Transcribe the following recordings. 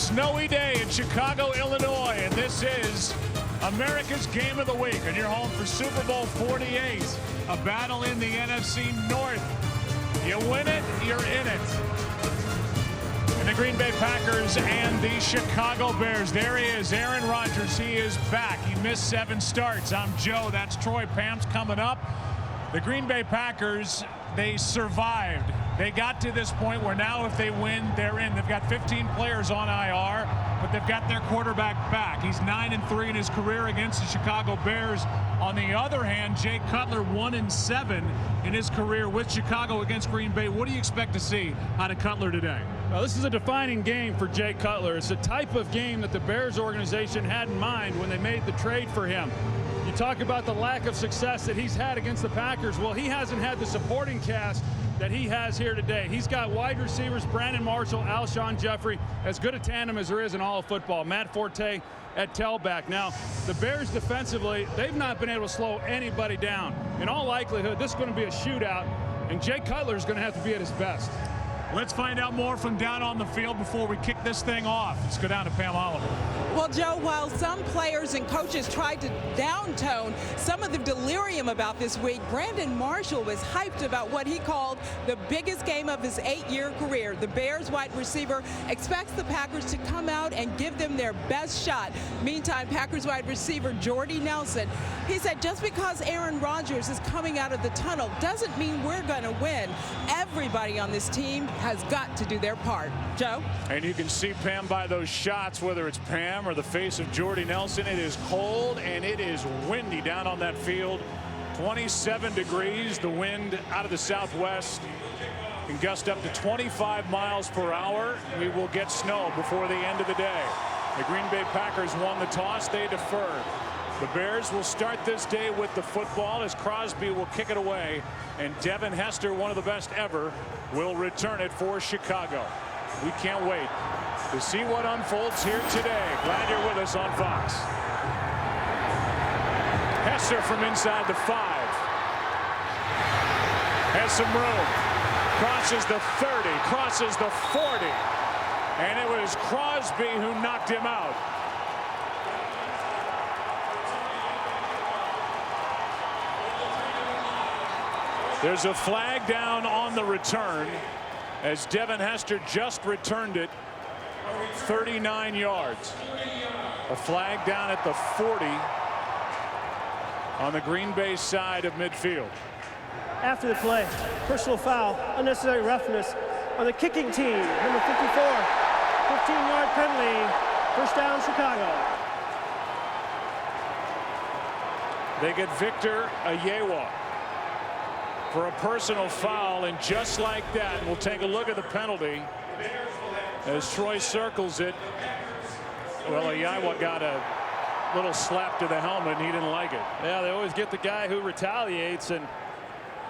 snowy day in Chicago, Illinois, and this is America's Game of the Week, and you're home for Super Bowl 48, a battle in the NFC North. You win it, you're in it. And the Green Bay Packers and the Chicago Bears. There he is, Aaron Rodgers. He is back. He missed 7 starts. I'm Joe. That's Troy. Pam's coming up. The Green Bay Packers, they survived. They got to this point where now if they win, they're in. They've got 15 players on IR, but they've got their quarterback back. He's 9-3 in his career against the Chicago Bears. On the other hand, Jay Cutler 1-7 in his career with Chicago against Green Bay. What do you expect to see out of Cutler today? Well, this is a defining game for Jay Cutler. It's the type of game that the Bears organization had in mind when they made the trade for him. You talk about the lack of success that he's had against the Packers. Well, he hasn't had the supporting cast that he has here today. He's got wide receivers, Brandon Marshall, Alshon Jeffrey, as good a tandem as there is in all of football. Matt Forte at tailback. Now, the Bears defensively, they've not been able to slow anybody down. In all likelihood, this is going to be a shootout, and Jay Cutler is going to have to be at his best. Let's find out more from down on the field before we kick this thing off. Let's go down to Pam Oliver. Well, Joe, while some players and coaches tried to downtone some of the delirium about this week, Brandon Marshall was hyped about what he called the biggest game of his 8-year career. The Bears wide receiver expects the Packers to come out and give them their best shot. Meantime, Packers wide receiver Jordy Nelson, he said just because Aaron Rodgers is coming out of the tunnel doesn't mean we're going to win. Everybody on this team has got to do their part. Joe? And you can see, Pam, by those shots, whether it's Pam or the face of Jordy Nelson, it is cold and it is windy down on that field. 27 degrees. The wind out of the southwest can gust up to 25 miles per hour. We will get snow before the end of the day. The Green Bay Packers won the toss. They deferred. The Bears will start this day with the football as Crosby will kick it away, and Devin Hester, one of the best ever, will return it for Chicago. We can't wait to see what unfolds here today. Glad you're with us on Fox. Hester from inside the 5. Has some room. Crosses the 30, crosses the 40. And it was Crosby who knocked him out. There's a flag down on the return as Devin Hester just returned it 39 yards. A flag down at the 40 on the Green Bay side of midfield. After the play, personal foul, unnecessary roughness on the kicking team, number 54, 15-yard penalty, first down Chicago. They get Victor Ayewa for a personal foul, and just like that, we'll take a look at the penalty as Troy circles it. Well, Ayewa got a little slap to the helmet and he didn't like it. Yeah, they always get the guy who retaliates, and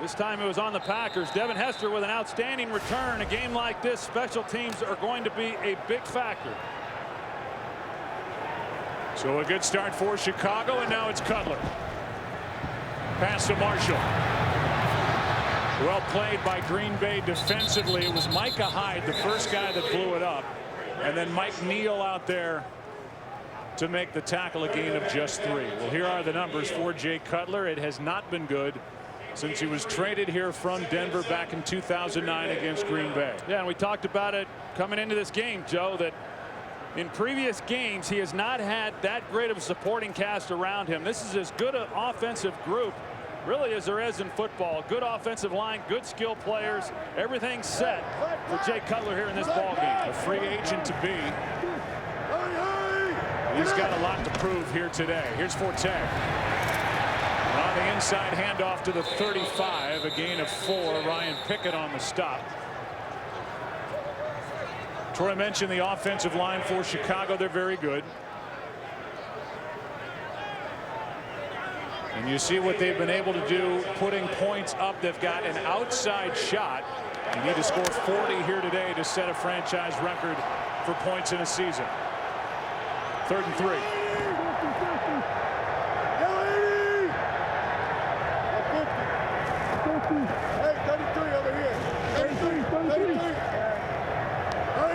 this time it was on the Packers. Devin Hester with an outstanding return. A game like this, special teams are going to be a big factor. So a good start for Chicago, and now it's Cutler. Pass to Marshall. Well played by Green Bay defensively. It was Micah Hyde, the first guy that blew it up, and then Mike Neal out there to make the tackle, a gain of just 3. Well, here are the numbers for Jay Cutler. It has not been good since he was traded here from Denver back in 2009 against Green Bay. Yeah, and we talked about it coming into this game, Joe, that in previous games he has not had that great of a supporting cast around him. This is as good an offensive group really as there is in football. Good offensive line, good skill players, everything set for Jay Cutler here in this ball game. A free agent to be. He's got a lot to prove here today. Here's Forte. On the inside handoff to the 35, a gain of 4. Ryan Pickett on the stop. Troy mentioned the offensive line for Chicago. They're very good. And you see what they've been able to do, putting points up. They've got an outside shot. You need to score 40 here today to set a franchise record for points in a season. 3rd and 3. Hey, 33 over here. 33. Hey,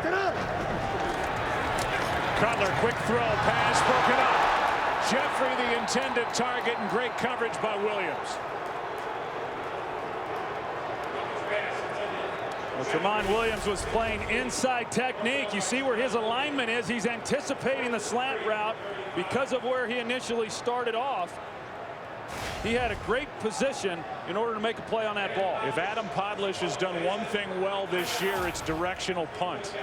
get up. Taylor, quick throw, pass broken up. Jeffrey the intended target, and great coverage by Williams. Well, Tramon Williams was playing inside technique. You see where his alignment is. He's anticipating the slant route because of where he initially started off. He had a great position in order to make a play on that ball. If Adam Podlish has done one thing well this year, it's directional punt.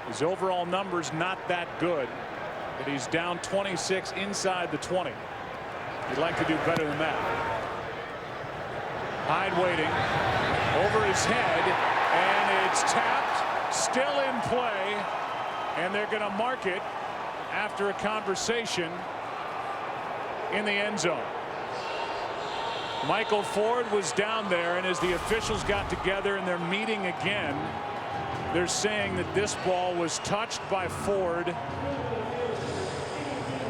His overall numbers not that good, but he's down 26 inside the 20. He'd like to do better than that. Hyde waiting over his head, and it's tapped, still in play, and they're going to mark it after a conversation in the end zone. Michael Ford was down there, and as the officials got together and they're meeting again, they're saying that this ball was touched by Ford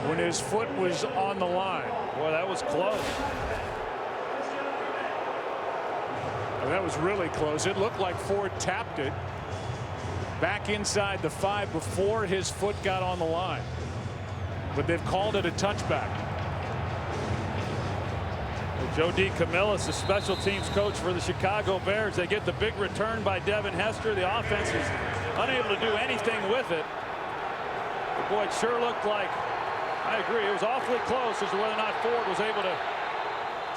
when his foot was on the line. Boy, that was close. That was really close. It looked like Ford tapped it back inside the 5 before his foot got on the line. But they've called it a touchback. Joe DeCamillis, the special teams coach for the Chicago Bears. They get the big return by Devin Hester. The offense is unable to do anything with it. But boy, it sure looked like, I agree, it was awfully close as to whether or not Ford was able to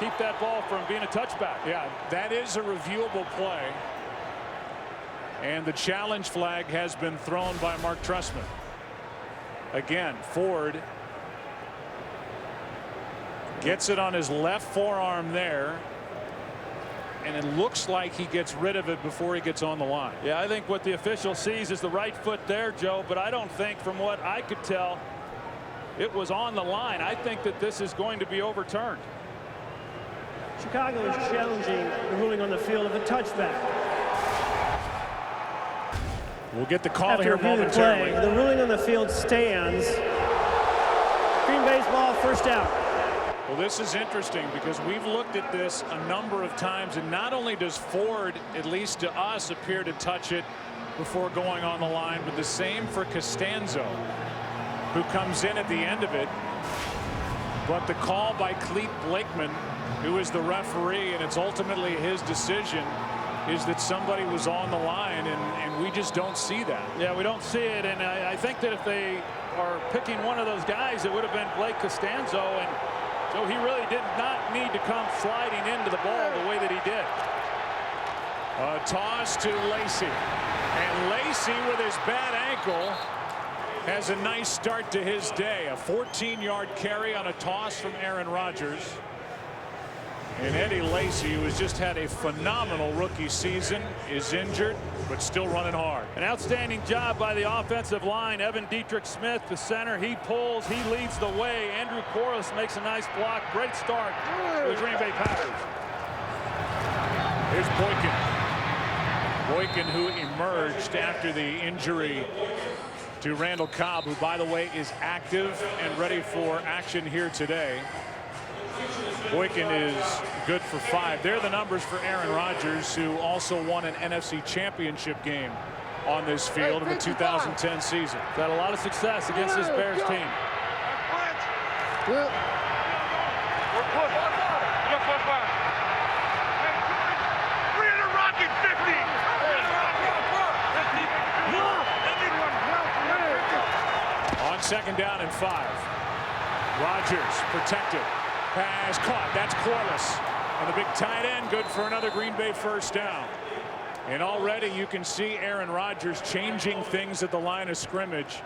keep that ball from being a touchback. Yeah, that is a reviewable play. And the challenge flag has been thrown by Mark Trestman. Again, Ford gets it on his left forearm there, and it looks like he gets rid of it before he gets on the line. Yeah, I think what the official sees is the right foot there, Joe, but I don't think, from what I could tell, it was on the line. I think that this is going to be overturned. Chicago is challenging the ruling on the field of a touchback. We'll get the call After here reviewing the momentarily. play, the ruling on the field stands. Green Bay's ball, first down. Well, this is interesting because we've looked at this a number of times, and not only does Ford, at least to us, appear to touch it before going on the line, but the same for Costanzo, who comes in at the end of it. But the call by Clete Blakeman, who is the referee, and it's ultimately his decision, is that somebody was on the line, and we just don't see that. Yeah, we don't see it, and I think that if they are picking one of those guys, it would have been Blake Costanzo, and so he really did not need to come sliding into the ball the way that he did. A toss to Lacey, and Lacey with his bad ankle has a nice start to his day. A 14-yard carry on a toss from Aaron Rodgers. And Eddie Lacy, who has just had a phenomenal rookie season, is injured but still running hard. An outstanding job by the offensive line. Evan Dietrich Smith, the center, he pulls, he leads the way. Andrew Corliss makes a nice block. Great start for the Green Bay Packers. Here's Boykin. Boykin, who emerged after the injury to Randall Cobb, who, by the way, is active and ready for action here today. Boykin is good for 5. They're the numbers for Aaron Rodgers, who also won an NFC Championship game on this field in the 2010 season. Had a lot of success against this Bears team. On 2nd down and 5. Rodgers protected. Pass caught. That's Corliss. And the big tight end, good for another Green Bay first down. And already you can see Aaron Rodgers changing things at the line of scrimmage.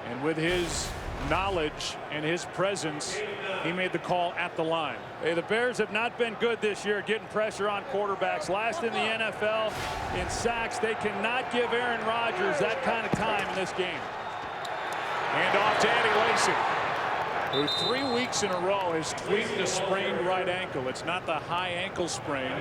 And with his knowledge and his presence, he made the call at the line. Hey, the Bears have not been good this year getting pressure on quarterbacks. Last in the NFL in sacks. They cannot give Aaron Rodgers that kind of time in this game. And off to Eddie Lacy, who 3 weeks in a row has tweaked a sprained right ankle. It's not the high ankle sprain.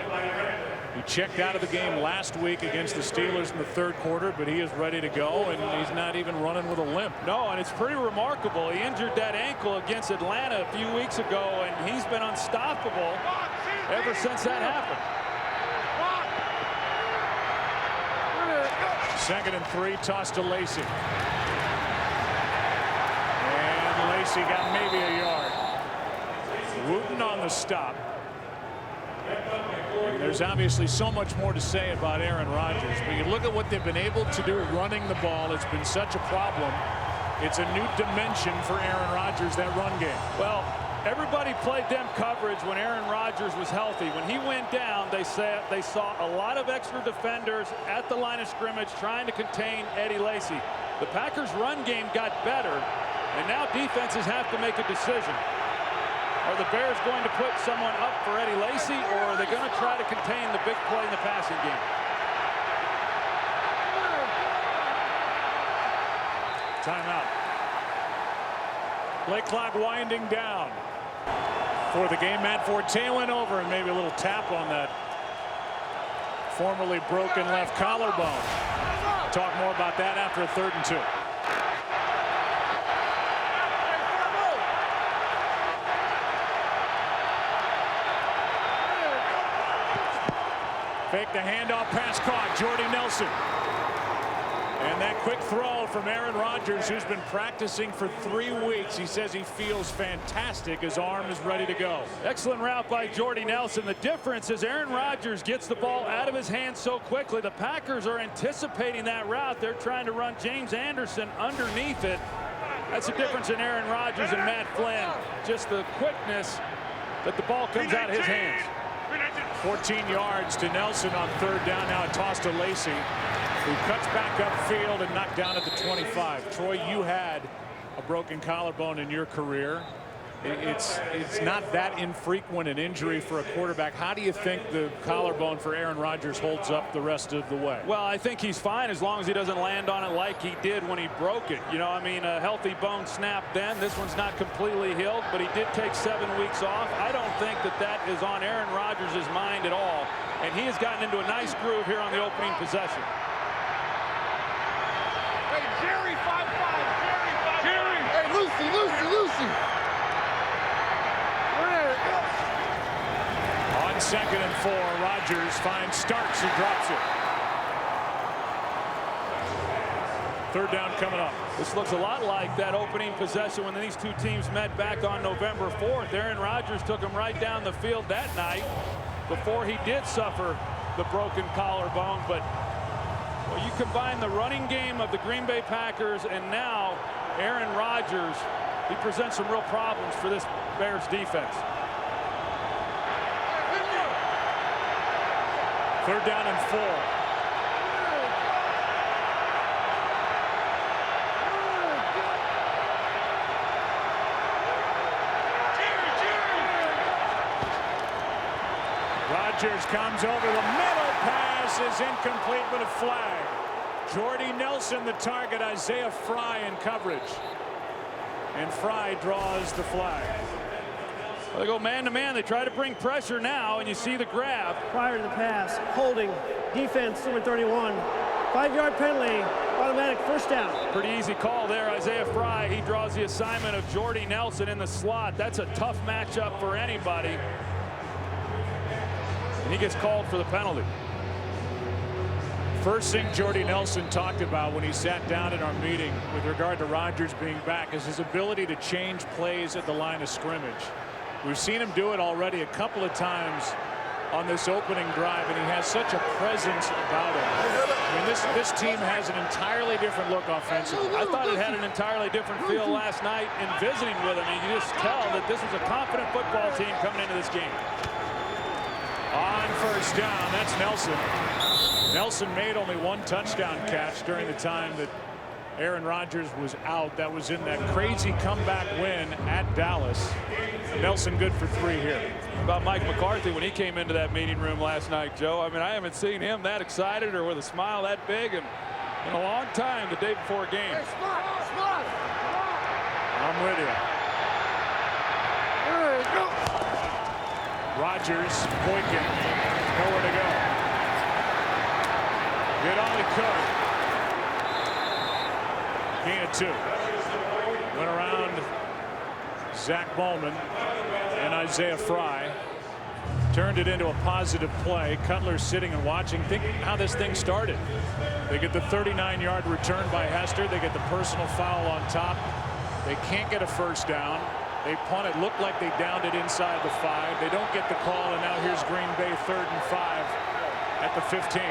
He checked out of the game last week against the Steelers in the 3rd quarter, but he is ready to go, and he's not even running with a limp. No, and it's pretty remarkable. He injured that ankle against Atlanta a few weeks ago, and he's been unstoppable ever since that happened. 2nd and 3, toss to Lacy. Lacy got maybe a yard. Wooten on the stop. There's obviously so much more to say about Aaron Rodgers, but you look at what they've been able to do running the ball. It's been such a problem. It's a new dimension for Aaron Rodgers, that run game. Well, everybody played them coverage when Aaron Rodgers was healthy. When he went down, they saw a lot of extra defenders at the line of scrimmage trying to contain Eddie Lacy. The Packers' run game got better, and now defenses have to make a decision. Are the Bears going to put someone up for Eddie Lacy, or are they going to try to contain the big play in the passing game? Timeout. Play clock winding down. For the game, Matt Forte went over, and maybe a little tap on that formerly broken left collarbone. Talk more about that after a 3rd and 2. Fake the handoff, pass caught. Jordy Nelson. And that quick throw from Aaron Rodgers, who's been practicing for 3 weeks. He says he feels fantastic. His arm is ready to go. Excellent route by Jordy Nelson. The difference is Aaron Rodgers gets the ball out of his hands so quickly. The Packers are anticipating that route. They're trying to run James Anderson underneath it. That's the difference in Aaron Rodgers and Matt Flynn. Just the quickness that the ball comes out of his hands. 14 yards to Nelson on 3rd down. Now a toss to Lacy, who cuts back upfield and knocked down at the 25. Troy, you had a broken collarbone in your career. It's not that infrequent an injury for a quarterback. How do you think the collarbone for Aaron Rodgers holds up the rest of the way? Well, I think he's fine as long as he doesn't land on it like he did when he broke it. You know, I mean, a healthy bone snap then. This one's not completely healed, but he did take 7 weeks off. I don't think that is on Aaron Rodgers' mind at all, and he has gotten into a nice groove here on the opening possession. Hey, Jerry, 5-5. Jerry. Hey, Lucy. On 2nd and 4, Rodgers finds Starks, who drops it. 3rd down coming up. This looks a lot like that opening possession when these two teams met back on November 4th. Aaron Rodgers took him right down the field that night before he did suffer the broken collarbone. But well, you combine the running game of the Green Bay Packers and now Aaron Rodgers, he presents some real problems for this Bears defense. 3rd down and 4. Rodgers comes over the middle. Pass is incomplete with a flag. Jordy Nelson the target. Isaiah Fry in coverage. And Fry draws the flag. Well, they go man-to-man. They try to bring pressure now, and you see the grab. Prior to the pass, holding, defense, number 31. 5-yard penalty, automatic 1st down. Pretty easy call there. Isaiah Fry, he draws the assignment of Jordy Nelson in the slot. That's a tough matchup for anybody. And he gets called for the penalty. First thing Jordy Nelson talked about when he sat down in our meeting with regard to Rodgers being back is his ability to change plays at the line of scrimmage. We've seen him do it already a couple of times on this opening drive, and he has such a presence about him. I mean, this team has an entirely different look offensively. I thought it had an entirely different feel last night in visiting with him. And you just tell that this was a confident football team coming into this game. On 1st down, that's Nelson. Nelson made only 1 touchdown catch during the time that Aaron Rodgers was out. That was in that crazy comeback win at Dallas. Nelson good for 3 here. About Mike McCarthy when he came into that meeting room last night, Joe. I mean, I haven't seen him that excited or with a smile that big in a long time the day before a game. Hey, spot. I'm with you. Hey, go. Rodgers, Boykin, nowhere to go. Did all he could. Gain of 2. Went around Zach Bowman and Isaiah Fry. Turned it into a positive play. Cutler's sitting and watching. Think how this thing started. They get the 39-yard return by Hester. They get the personal foul on top. They can't get a first down. They punt it. Looked like they downed it inside the 5. They don't get the call, and now here's Green Bay 3rd and 5 at the 15.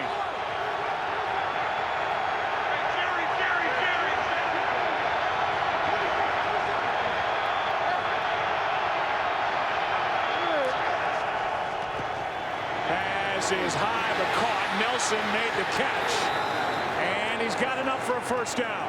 Pass is high but caught. Nelson made the catch, and he's got enough for a first down.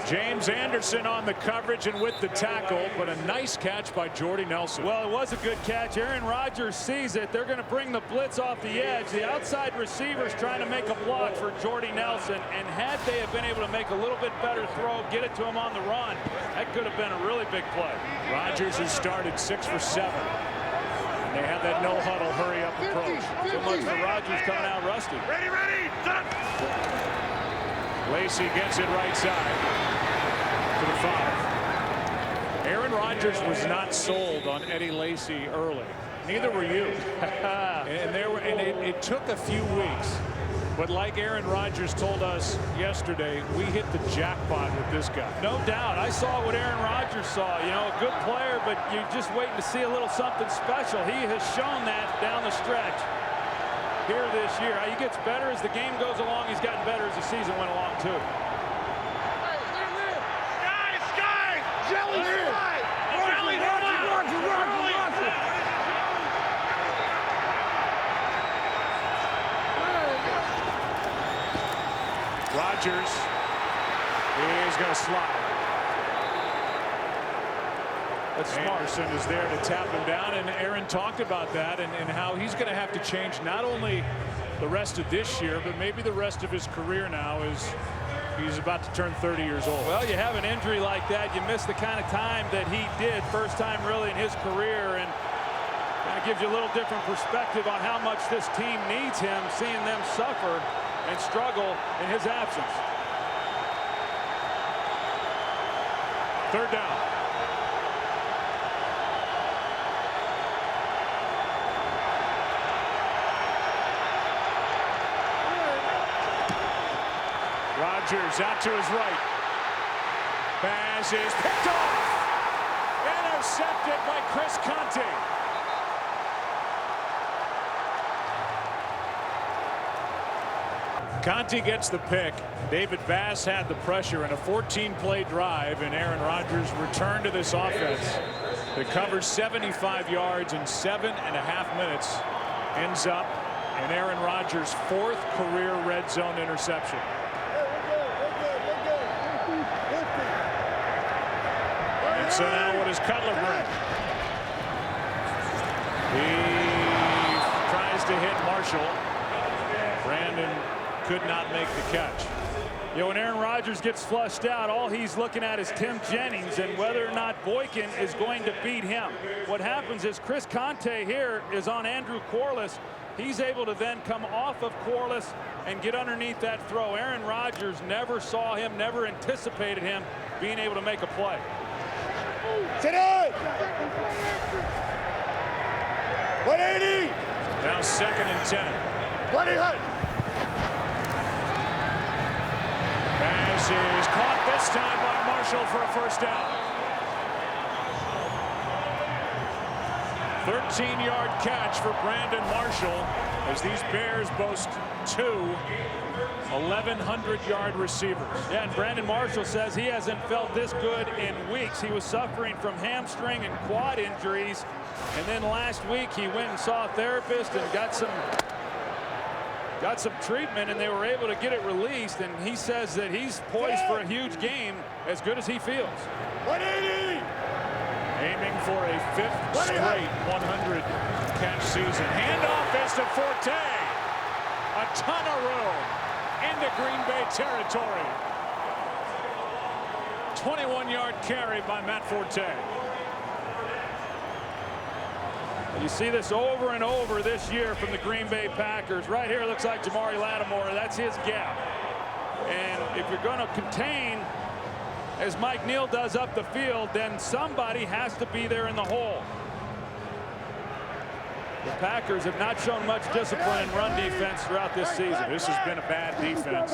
James Anderson on the coverage and with the tackle, but a nice catch by Jordy Nelson. Well, it was a good catch. Aaron Rodgers sees it. They're going to bring the blitz off the edge. The outside receiver's trying to make a block for Jordy Nelson, and had they have been able to make a little bit better throw, get it to him on the run, that could have been a really big play. Rodgers has started 6 for 7. And they have that no huddle hurry up approach. So much for Rodgers coming out rusty. Ready, done. Lacy gets it right side to the 5. Aaron Rodgers was not sold on Eddie Lacy early. Neither were you. and it took a few weeks. But like Aaron Rodgers told us yesterday, we hit the jackpot with this guy. No doubt. I saw what Aaron Rodgers saw. You know, a good player, but you're just waiting to see a little something special. He has shown that down the stretch here this year. He gets better as the game goes along. He's gotten better as the season went along, too. Sky! Jelly Sky! Jelly Rodgers is going to slide. That's smart. Anderson is there to tap him down, and Aaron talked about that and how he's going to have to change not only the rest of this year, but maybe the rest of his career now as he's about to turn 30 years old. Well, you have an injury like that, you miss the kind of time that he did, first time really in his career, and kind of gives you a little different perspective on how much this team needs him, seeing them suffer and struggle in his absence. 3rd down. Rodgers out to his right. Pass is picked off. Intercepted by Chris Conte. Conte gets the pick. David Bass had the pressure in a 14-play drive, and Aaron Rodgers returned to this offense that covers 75 yards in 7.5 minutes. Ends up in Aaron Rodgers' 4th career red zone interception. And so now what does Cutler bring? He tries to hit Marshall. Brandon could not make the catch. You know, when Aaron Rodgers gets flushed out, all he's looking at is Tim Jennings and whether or not Boykin is going to beat him. What happens is Chris Conte here is on Andrew Corliss. He's able to then come off of Corliss and get underneath that throw. Aaron Rodgers never saw him, never anticipated him being able to make a play. Sit down! 180! Now 2nd and 10. 180! Pass is caught this time by Marshall for a first down. 13-yard catch for Brandon Marshall as these Bears boast 2 1,100-yard receivers. Yeah, and Brandon Marshall says he hasn't felt this good in weeks. He was suffering from hamstring and quad injuries, and then last week he went and saw a therapist and got some treatment, and they were able to get it released, and he says that he's poised for a huge game as good as he feels. 180! Aiming for a 5th straight 100 catch season. Handoff is to Forte. A ton of room into Green Bay territory. 21-yard carry by Matt Forte. You see this over and over this year from the Green Bay Packers. Right here, it looks like Jamari Lattimore. That's his gap. And if you're going to contain, as Mike Neal does up the field, then somebody has to be there in the hole. The Packers have not shown much discipline in run defense throughout this season. This has been a bad defense.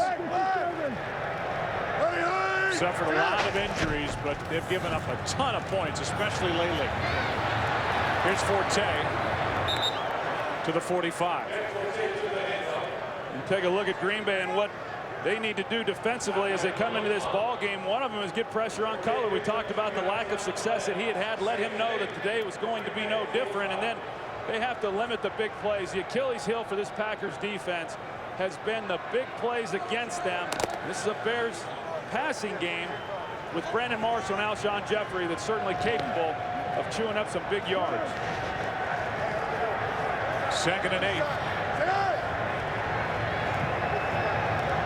suffered a lot of injuries, but they've given up a ton of points, especially lately. Here's Forte to the 45. You take a look at Green Bay and what they need to do defensively as they come into this ball game. One of them is get pressure on Cutler. We talked about the lack of success that he had. Let him know that today was going to be no different. And then they have to limit the big plays. The Achilles heel for this Packers defense has been the big plays against them. This is a Bears passing game with Brandon Marshall and Alshon Jeffrey that's certainly capable of chewing up some big yards. 2nd and 8.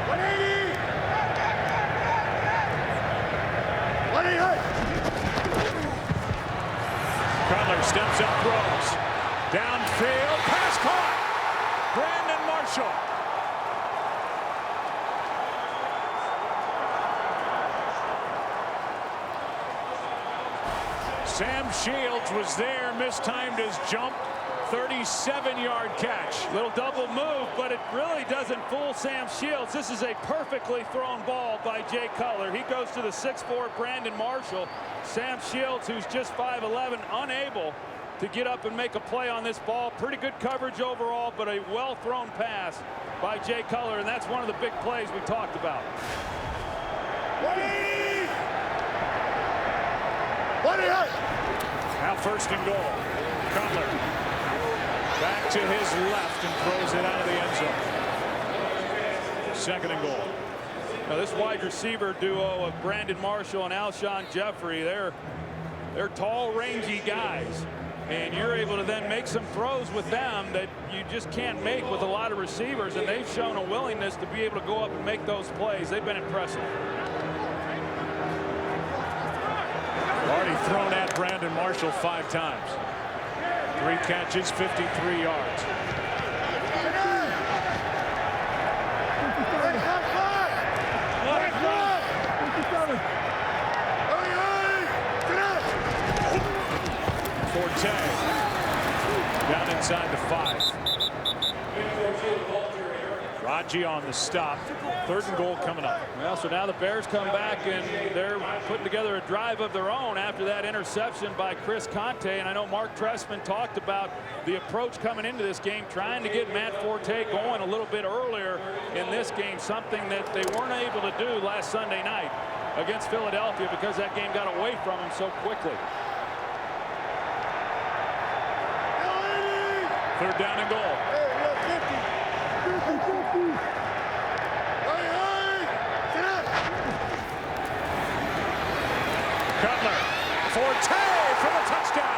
180. 180. Cutler steps up, throws. Downfield, pass caught. Brandon Marshall. Sam Shields was there, mistimed his jump. 37-yard catch. Little double move, but it really doesn't fool Sam Shields. This is a perfectly thrown ball by Jay Cutler. He goes to the 6'4" Brandon Marshall. Sam Shields, who's just 5'11", unable to get up and make a play on this ball. Pretty good coverage overall, but a well-thrown pass by Jay Cutler, and that's one of the big plays we talked about. 180. 180. Now 1st and goal. Cutler back to his left and throws it out of the end zone. 2nd and goal. Now this wide receiver duo of Brandon Marshall and Alshon Jeffrey, they're tall, rangy guys. And you're able to then make some throws with them that you just can't make with a lot of receivers. And they've shown a willingness to be able to go up and make those plays. They've been impressive. Already thrown at Brandon Marshall 5 times. 3 catches, 53 yards. Forte down inside the 5. Raji on the stop. 3rd and goal coming up. Well, so now the Bears come back and they're putting together a drive of their own after that interception by Chris Conte. And I know Mark Trestman talked about the approach coming into this game, trying to get Matt Forte going a little bit earlier in this game, something that they weren't able to do last Sunday night against Philadelphia because that game got away from them so quickly. 3rd down and goal. Cutler, Forte for the touchdown.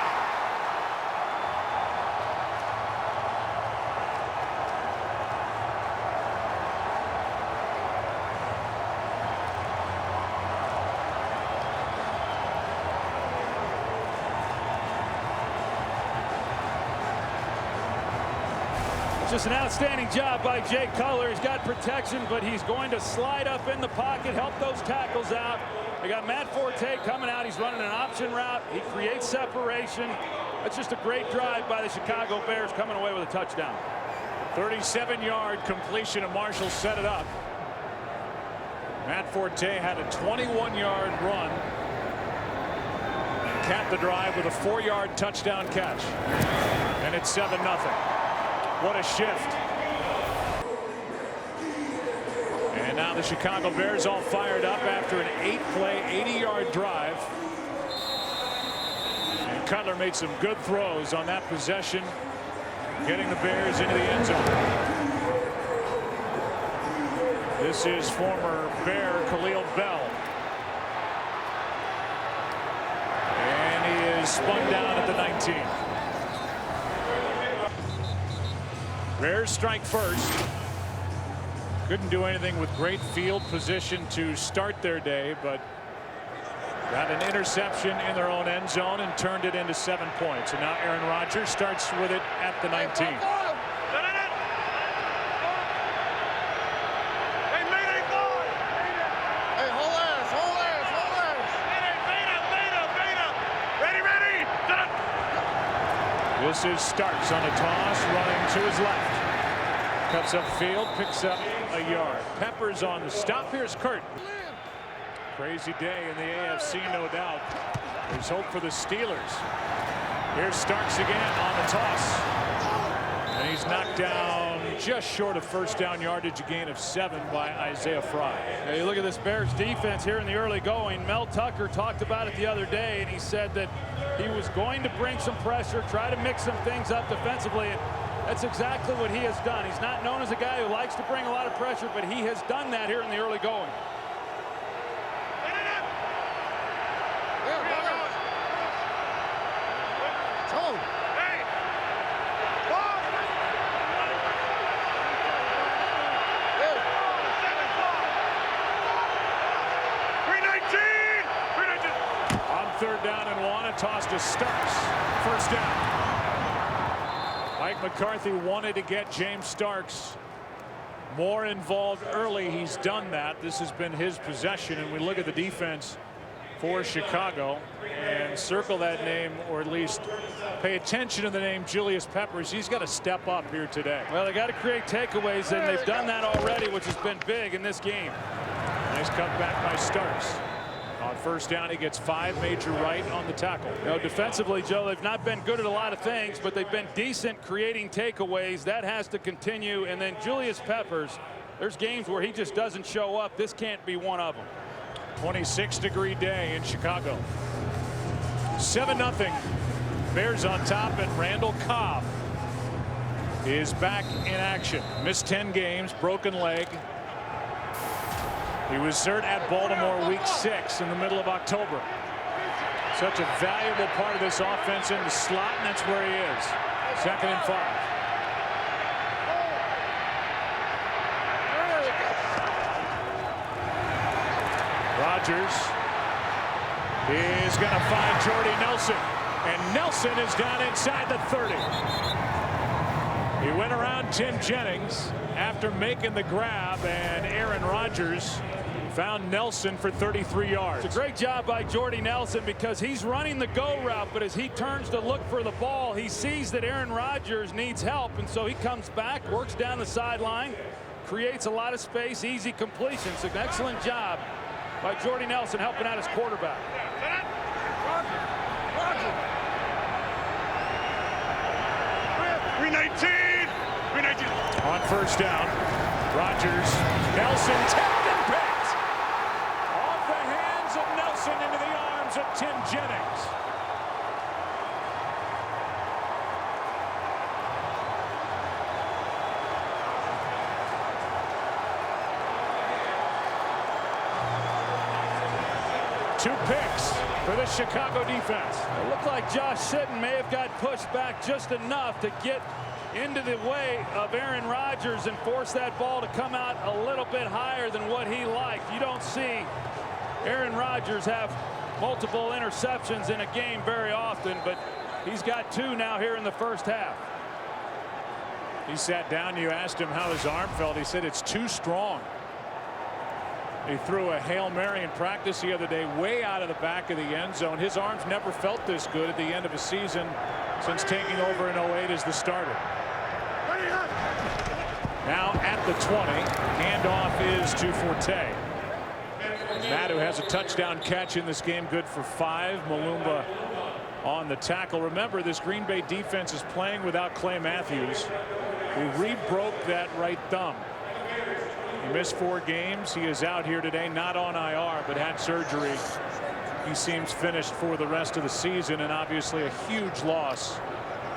Just an outstanding job by Jay Cutler. He's got protection, but he's going to slide up in the pocket, help those tackles out. They got Matt Forte coming out. He's running an option route. He creates separation. That's just a great drive by the Chicago Bears, coming away with a touchdown. 37-yard completion, and Marshall set it up. Matt Forte had a 21-yard run. Capped the drive with a 4-yard touchdown catch. And it's 7-0. What a shift. And now the Chicago Bears all fired up after an 8-play, 80-yard drive. And Cutler made some good throws on that possession, getting the Bears into the end zone. This is former Bear Khalil Bell. And he is spun down at the 19. Bears strike first. Couldn't do anything with great field position to start their day, but got an interception in their own end zone and turned it into 7 points. And now Aaron Rodgers starts with it at the 19. This is Starks on a toss, running to his left. Cuts upfield, picks up a yard. Peppers on the stop. Here's Kurt. Crazy day in the AFC, no doubt. There's hope for the Steelers. Here's Starks again on the toss. And he's knocked down just short of first down yardage, a gain of 7 by Isaiah Fry. Now you look at this Bears defense here in the early going. Mel Tucker talked about it the other day, and he said that he was going to bring some pressure, try to mix some things up defensively. And that's exactly what he has done. He's not known as a guy who likes to bring a lot of pressure, but he has done that here in the early going. Third down and 1, a toss to Starks. First down. Mike McCarthy wanted to get James Starks more involved early. He's done that. This has been his possession, and we look at the defense for Chicago and circle that name, or at least pay attention to the name Julius Peppers. He's got to step up here today. Well, they got to create takeaways, and they've done that already, which has been big in this game. Nice cutback by Starks. On first down, he gets 5, major right on the tackle. You know, defensively, Joe, they've not been good at a lot of things, but they've been decent creating takeaways. That has to continue. And then Julius Peppers, there's games where he just doesn't show up. This can't be one of them. 26-degree day in Chicago. 7-0. Bears on top, and Randall Cobb is back in action. Missed 10 games, broken leg. He was hurt at Baltimore week 6 in the middle of October. Such a valuable part of this offense in the slot, and that's where he is. 2nd and 5. Rodgers is going to find Jordy Nelson, and Nelson is down inside the 30. He went around Tim Jennings after making the grab, and Aaron Rodgers found Nelson for 33 yards. It's a great job by Jordy Nelson, because he's running the go route, but as he turns to look for the ball, he sees that Aaron Rodgers needs help, and so he comes back, works down the sideline, creates a lot of space, easy completion. It's an excellent job by Jordy Nelson helping out his quarterback. 319. On first down, Rodgers, Nelson tapped and picked. Off the hands of Nelson into the arms of Tim Jennings. Two picks for the Chicago defense. It looked like Josh Sitton may have got pushed back just enough to get into the way of Aaron Rodgers and force that ball to come out a little bit higher than what he liked. You don't see Aaron Rodgers have multiple interceptions in a game very often, but he's got 2 now here in the first half. He sat down. You asked him how his arm felt. He said it's too strong. He threw a Hail Mary in practice the other day way out of the back of the end zone. His arms never felt this good at the end of a season since taking over in 08 as the starter. Now at the 20, handoff is to Forte. Matt, who has a touchdown catch in this game, good for 5. Malumba on the tackle. Remember, this Green Bay defense is playing without Clay Matthews, who re-broke that right thumb. He missed 4 games. He is out here today, not on IR, but had surgery. He seems finished for the rest of the season, and obviously a huge loss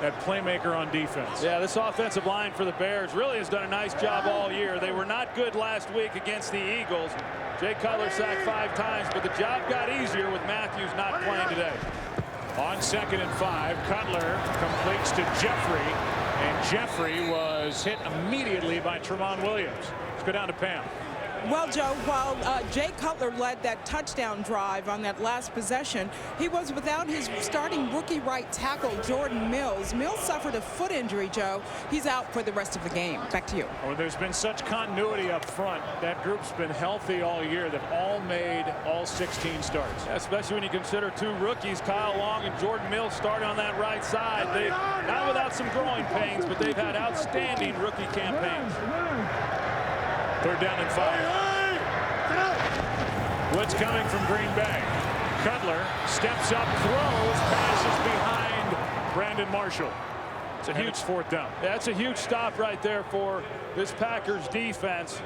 at playmaker on defense. Yeah, this offensive line for the Bears really has done a nice job all year. They were not good last week against the Eagles. Jay Cutler sacked 5 times, but the job got easier with Matthews not playing today. On 2nd and 5, Cutler completes to Jeffrey, and Jeffrey was hit immediately by Tremont Williams. Let's go down to Pam. Well, Joe, while Jay Cutler led that touchdown drive on that last possession, he was without his starting rookie right tackle, Jordan Mills. Mills suffered a foot injury, Joe. He's out for the rest of the game. Back to you. Well, there's been such continuity up front. That group's been healthy all year. They've all made all 16 starts. Yeah, especially when you consider 2 rookies, Kyle Long and Jordan Mills, starting on that right side. They not without some growing pains, but they've had outstanding rookie campaigns. 3rd down and 5. Blitz coming from Green Bay. Cutler steps up, throws, passes behind Brandon Marshall. It's a huge fourth down. That's a huge stop right there for this Packers defense.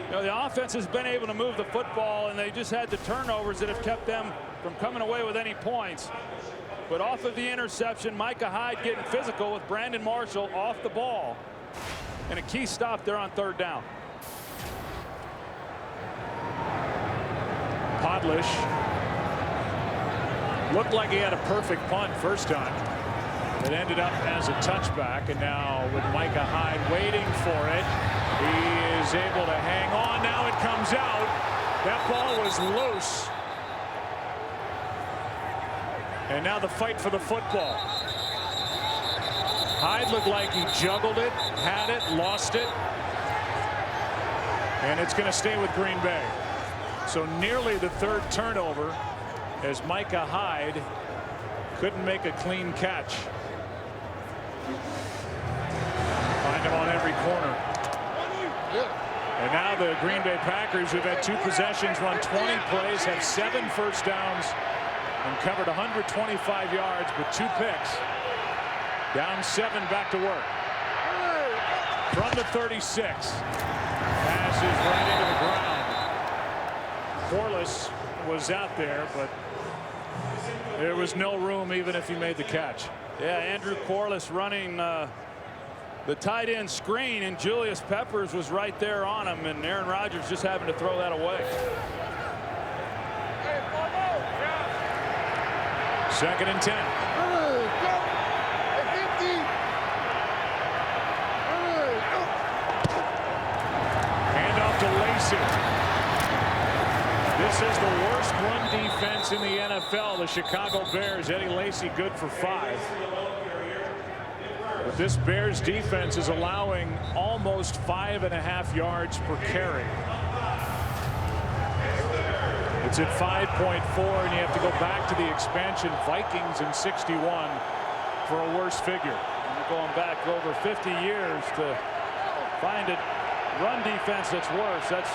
You know, the offense has been able to move the football, and they just had the turnovers that have kept them from coming away with any points. But off of the interception, Micah Hyde getting physical with Brandon Marshall off the ball. And a key stop there on third down. Podlish looked like he had a perfect punt first time. It ended up as a touchback, and now with Micah Hyde waiting for it, he is able to hang on. Now it comes out. That ball was loose. And now the fight for the football. Hyde looked like he juggled it, had it, lost it. And it's going to stay with Green Bay. So nearly the third turnover as Micah Hyde couldn't make a clean catch. Find him on every corner. And now the Green Bay Packers, who've had 2 possessions, run 20 plays, have 7 first downs, and covered 125 yards with 2 picks. Down 7, back to work. From the 36. Passes right into the ground. Corliss was out there, but there was no room even if he made the catch. Yeah, Andrew Corliss running the tight end screen, and Julius Peppers was right there on him, and Aaron Rodgers just happened to throw that away. Second and 10. Handoff to Lacy. This is the worst run defense in the NFL. The Chicago Bears. Eddie Lacy good for 5. But this Bears defense is allowing almost 5.5 yards per carry. It's at 5.4, and you have to go back to the expansion Vikings in 61 for a worse figure. You're going back over 50 years to find a run defense that's worse. That's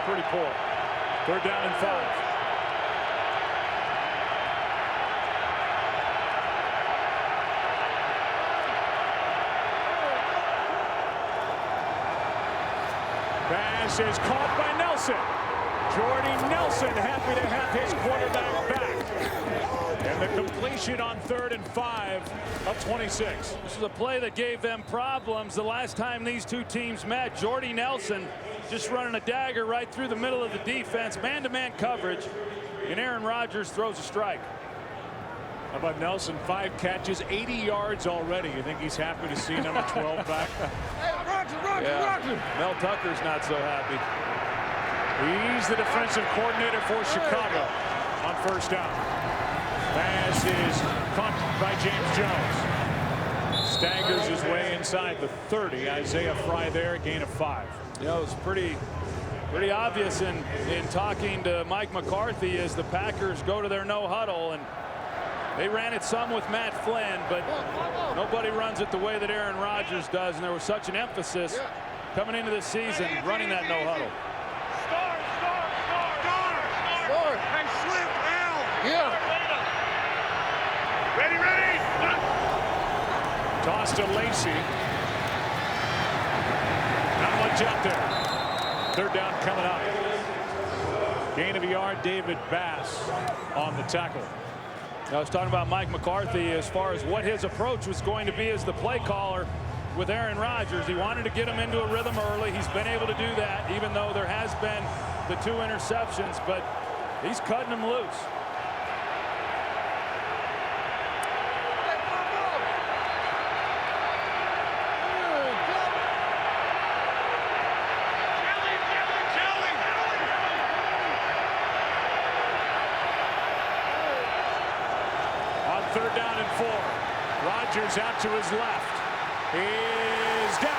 pretty poor. Third down and 5. Pass is caught by Nelson. Jordy Nelson happy to have his quarterback back. And the completion on 3rd and 5 of 26. This is a play that gave them problems the last time these two teams met. Jordy Nelson just running a dagger right through the middle of the defense, man-to-man coverage, and Aaron Rodgers throws a strike. How about Nelson? 5 catches, 80 yards already. You think he's happy to see number 12 back? Roger. Mel Tucker's not so happy. He's the defensive coordinator for Chicago on first down. Pass is caught by James Jones. Staggers his way inside the 30. Isaiah Fry there, a gain of 5. You know, it's pretty obvious in talking to Mike McCarthy as the Packers go to their no huddle, and they ran it some with Matt Flynn, but nobody runs it the way that Aaron Rodgers does, and there was such an emphasis coming into this season running that no huddle. And slip out. Yeah. Ready. Toss to Lacy. Not much out there. Third down coming up. Gain of a yard. David Bass on the tackle. I was talking about Mike McCarthy as far as what his approach was going to be as the play caller with Aaron Rodgers. He wanted to get him into a rhythm early. He's been able to do that, even though there has been the 2 interceptions, but he's cutting them loose. On 3rd down and 4. Rodgers out to his left. Is down.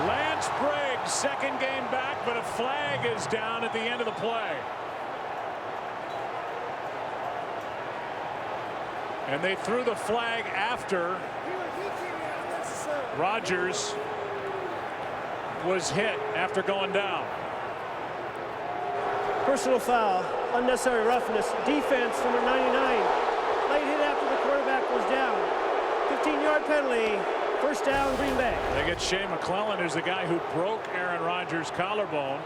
Lance Briggs, second game back, but a flag is down at the end of the play. And they threw the flag after Rodgers was hit after going down. Personal foul, unnecessary roughness, defense, number 99. Late hit after the quarterback was down. 15-yard penalty, first down, Green Bay. They get Shea McClellan, who's the guy who broke Aaron Rodgers' collarbone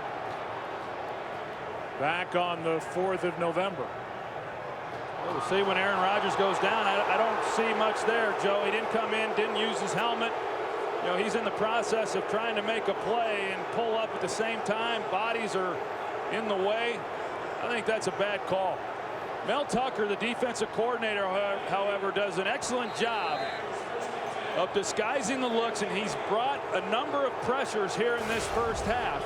back on the 4th of November. We'll see when Aaron Rodgers goes down. I don't see much there, Joe. He didn't come in, didn't use his helmet. You know, he's in the process of trying to make a play and pull up at the same time. Bodies are in the way. I think that's a bad call. Mel Tucker, the defensive coordinator, however, does an excellent job of disguising the looks, and he's brought a number of pressures here in this first half.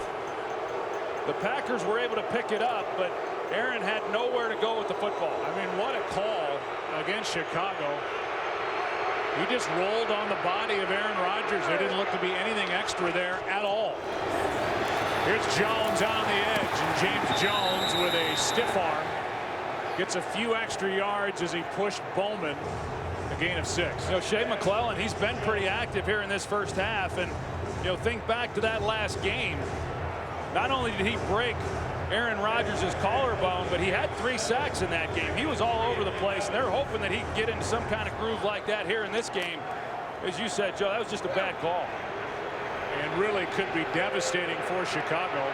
The Packers were able to pick it up, but Aaron had nowhere to go with the football. I mean, what a call against Chicago. He just rolled on the body of Aaron Rodgers. There didn't look to be anything extra there at all. Here's Jones out on the edge, and James Jones with a stiff arm gets a few extra yards as he pushed Bowman, a gain of 6. You know, Shea McClellan, he's been pretty active here in this first half, and you know, think back to that last game. Not only did he break Aaron Rodgers' collarbone, but he had 3 sacks in that game. He was all over the place, and they're hoping that he can get into some kind of groove like that here in this game. As you said, Joe, that was just a bad call. And really could be devastating for Chicago.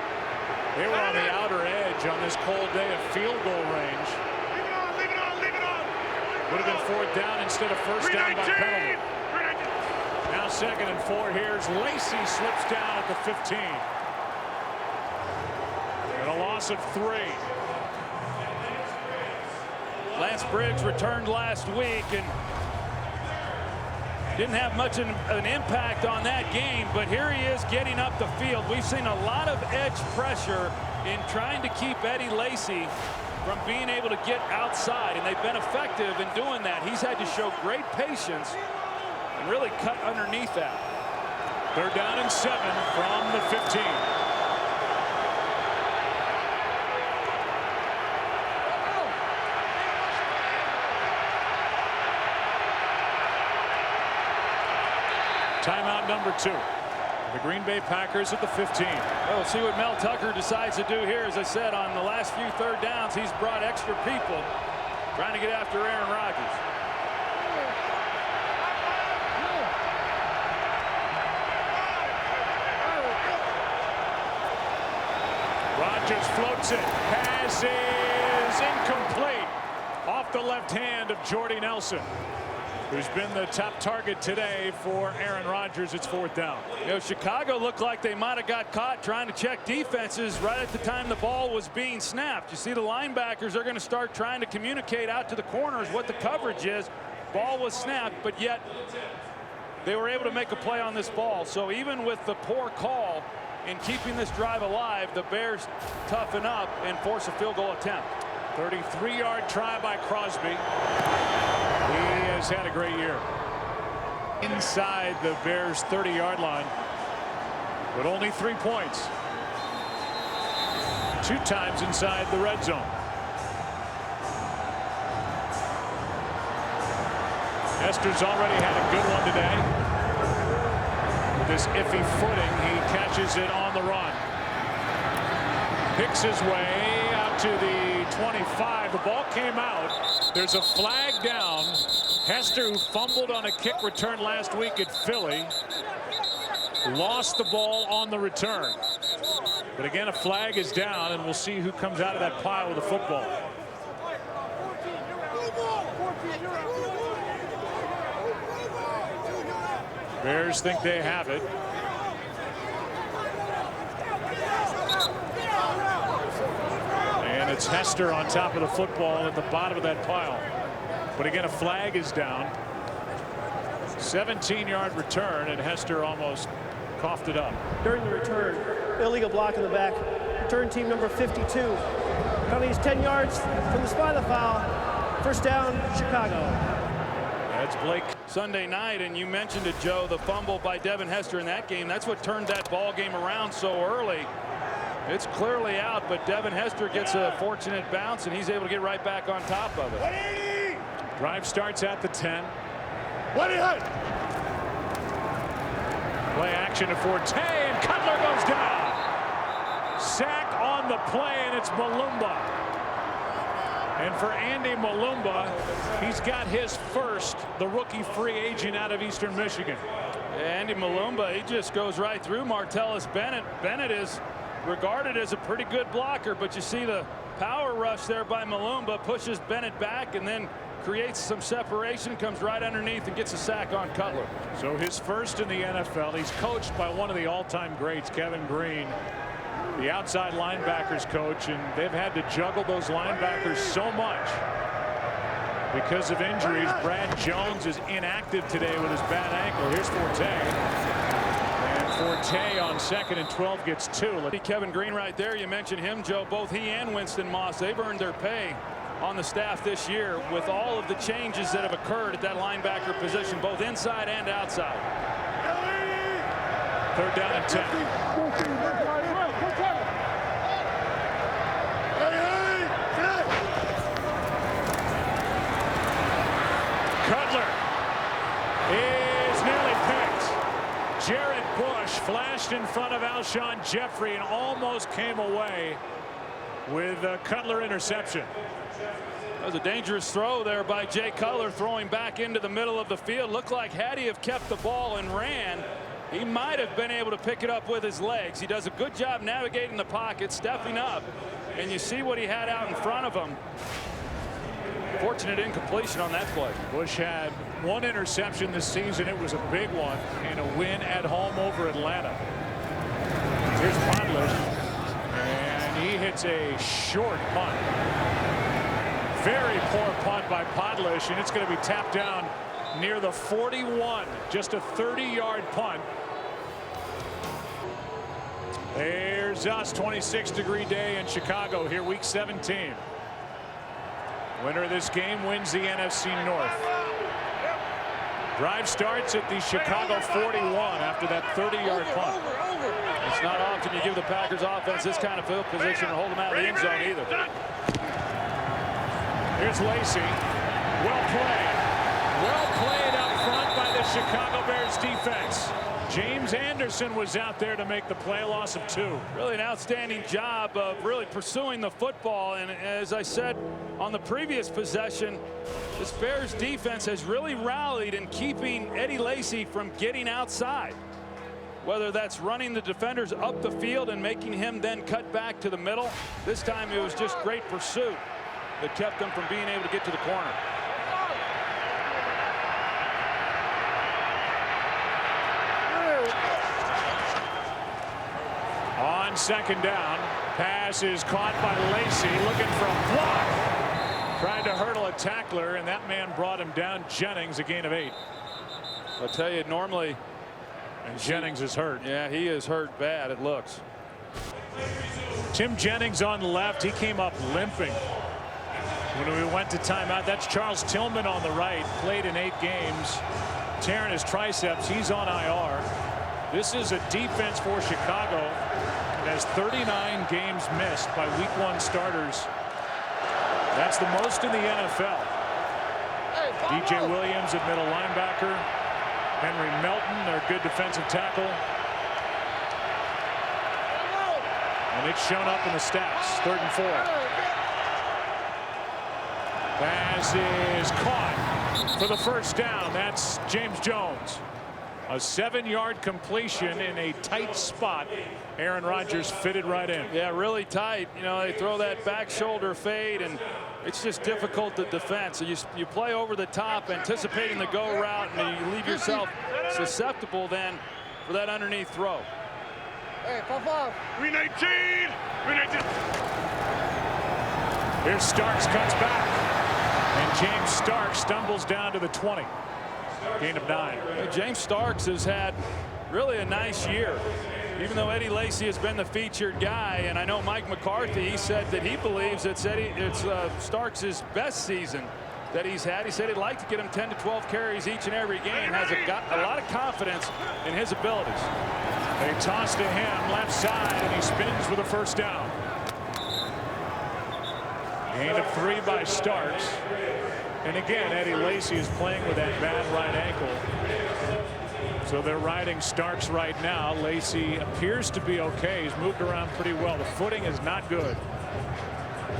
They were on the outer edge on this cold day of field goal range. Leave it on, leave it on. Would have been 4th down instead of first down by penalty. Now 2nd and 4. Here's Lacy, slips down at the 15. And a loss of 3. Lance Briggs returned last week and didn't have much of an impact on that game, but here he is getting up the field. We've seen a lot of edge pressure in trying to keep Eddie Lacy from being able to get outside, and they've been effective in doing that. He's had to show great patience and really cut underneath that. 3rd down and 7 from the 15. Timeout number 2. The Green Bay Packers at the 15. We'll see what Mel Tucker decides to do here. As I said, on the last few 3rd downs, he's brought extra people trying to get after Aaron Rodgers. Rodgers floats it. Pass is incomplete. Off the left hand of Jordy Nelson, who's been the top target today for Aaron Rodgers. It's 4th down. You know, Chicago looked like they might have got caught trying to check defenses right at the time the ball was being snapped. You see the linebackers are going to start trying to communicate out to the corners what the coverage is. Ball was snapped, but yet they were able to make a play on this ball. So even with the poor call in keeping this drive alive, the Bears toughen up and force a field goal attempt. 33-yard try by Crosby. He has had a great year. Inside the Bears' 30-yard line, but only 3 points. 2 times inside the red zone. Hester's already had a good one today. With this iffy footing, he catches it on the run. Picks his way out to the 25. The ball came out. There's a flag down. Hester, who fumbled on a kick return last week at Philly, lost the ball on the return. But again, a flag is down, and we'll see who comes out of that pile with the football. Bears think they have it. And it's Hester on top of the football at the bottom of that pile. But again, a flag is down. 17-yard return, and Hester almost coughed it up. During the return, illegal block in the back. Return team number 52. Penalty is 10 yards from the spot of the foul. First down, Chicago. That's Blake. Sunday night, and you mentioned it, Joe, the fumble by Devin Hester in that game. That's what turned that ball game around so early. It's clearly out, but Devin Hester gets a fortunate bounce, and he's able to get right back on top of it. 180! Drive starts at the 10. 180! Play action to Forte, and Cutler goes down. Sack on the play, and it's Malumba. And for Andy Malumba, he's got his first, the rookie free agent out of Eastern Michigan. Andy Malumba, he just goes right through Martellus Bennett. Bennett is regarded as a pretty good blocker, but you see the power rush there by Malumba, pushes Bennett back and then creates some separation, comes right underneath and gets a sack on Cutler. So his first in the NFL. He's coached by one of the all-time greats, Kevin Green, the outside linebackers coach, and they've had to juggle those linebackers so much because of injuries. Brad Jones is inactive today with his bad ankle. Here's Forte. And Forte on 2nd and 12 gets 2. Kevin Green right there. You mentioned him, Joe. Both he and Winston Moss, they've earned their pay on the staff this year with all of the changes that have occurred at that linebacker position, both inside and outside. 3rd down and 10. Cutler is nearly picked. Jared Bush flashed in front of Alshon Jeffrey and almost came away with a Cutler interception. That was a dangerous throw there by Jay Cutler, throwing back into the middle of the field. Looked like had he have kept the ball and ran, he might have been able to pick it up with his legs. He does a good job navigating the pocket, stepping up, and you see what he had out in front of him. Fortunate incompletion on that play. Bush had 1 interception this season. It was a big one, and a win at home over Atlanta. Here's Podlish, and he hits a short punt. Very poor punt by Podlish, and it's going to be tapped down near the 41. Just a 30-yard punt. There's us, 26-degree day in Chicago here, week 17. Winner of this game wins the NFC North. Drive starts at the Chicago 41 after that 30-yard punt. It's not often you give the Packers offense this kind of field position and hold them out of the end zone either. Here's Lacy. Well played. Well played up front by the Chicago Bears defense. James Anderson was out there to make the play, loss of 2. Really an outstanding job of really pursuing the football, and as I said on the previous possession, this Bears defense has really rallied in keeping Eddie Lacy from getting outside, whether that's running the defenders up the field and making him then cut back to the middle. This time it was just great pursuit that kept them from being able to get to the corner. On 2nd down, pass is caught by Lacy, looking for a block. Tried to hurdle a tackler, and that man brought him down. Jennings, a gain of 8. I'll tell you, normally, and Jennings is hurt. Yeah, he is hurt bad, it looks. Tim Jennings on the left. He came up limping when we went to timeout. That's Charles Tillman on the right. Played in 8 games. Tearing his triceps. He's on IR. This is a defense for Chicago that has 39 games missed by week 1 starters. That's the most in the NFL. DJ Williams at middle linebacker. Henry Melton, their good defensive tackle. And it's shown up in the stats. 3rd and 4. Pass is caught for the first down. That's James Jones. A 7-yard completion in a tight spot. Aaron Rodgers fitted right in. Yeah, really tight. You know, they throw that back shoulder fade, and it's just difficult to defend. So you play over the top, anticipating the go route, and you leave yourself susceptible then for that underneath throw. Hey, 319. 319. Here's Starks, cuts back, and James Starks stumbles down to the 20. Gain of 9. James Starks has had really a nice year, even though Eddie Lacy has been the featured guy. And I know Mike McCarthy, he said that he believes it's Starks' best season that he's had. He said he'd like to get him 10 to 12 carries each and every game. Has a lot of confidence in his abilities. They toss to him left side, and he spins with a first down. Gain of 3 by Starks. And again, Eddie Lacy is playing with that bad right ankle. So they're riding Starks right now. Lacey appears to be okay. He's moved around pretty well. The footing is not good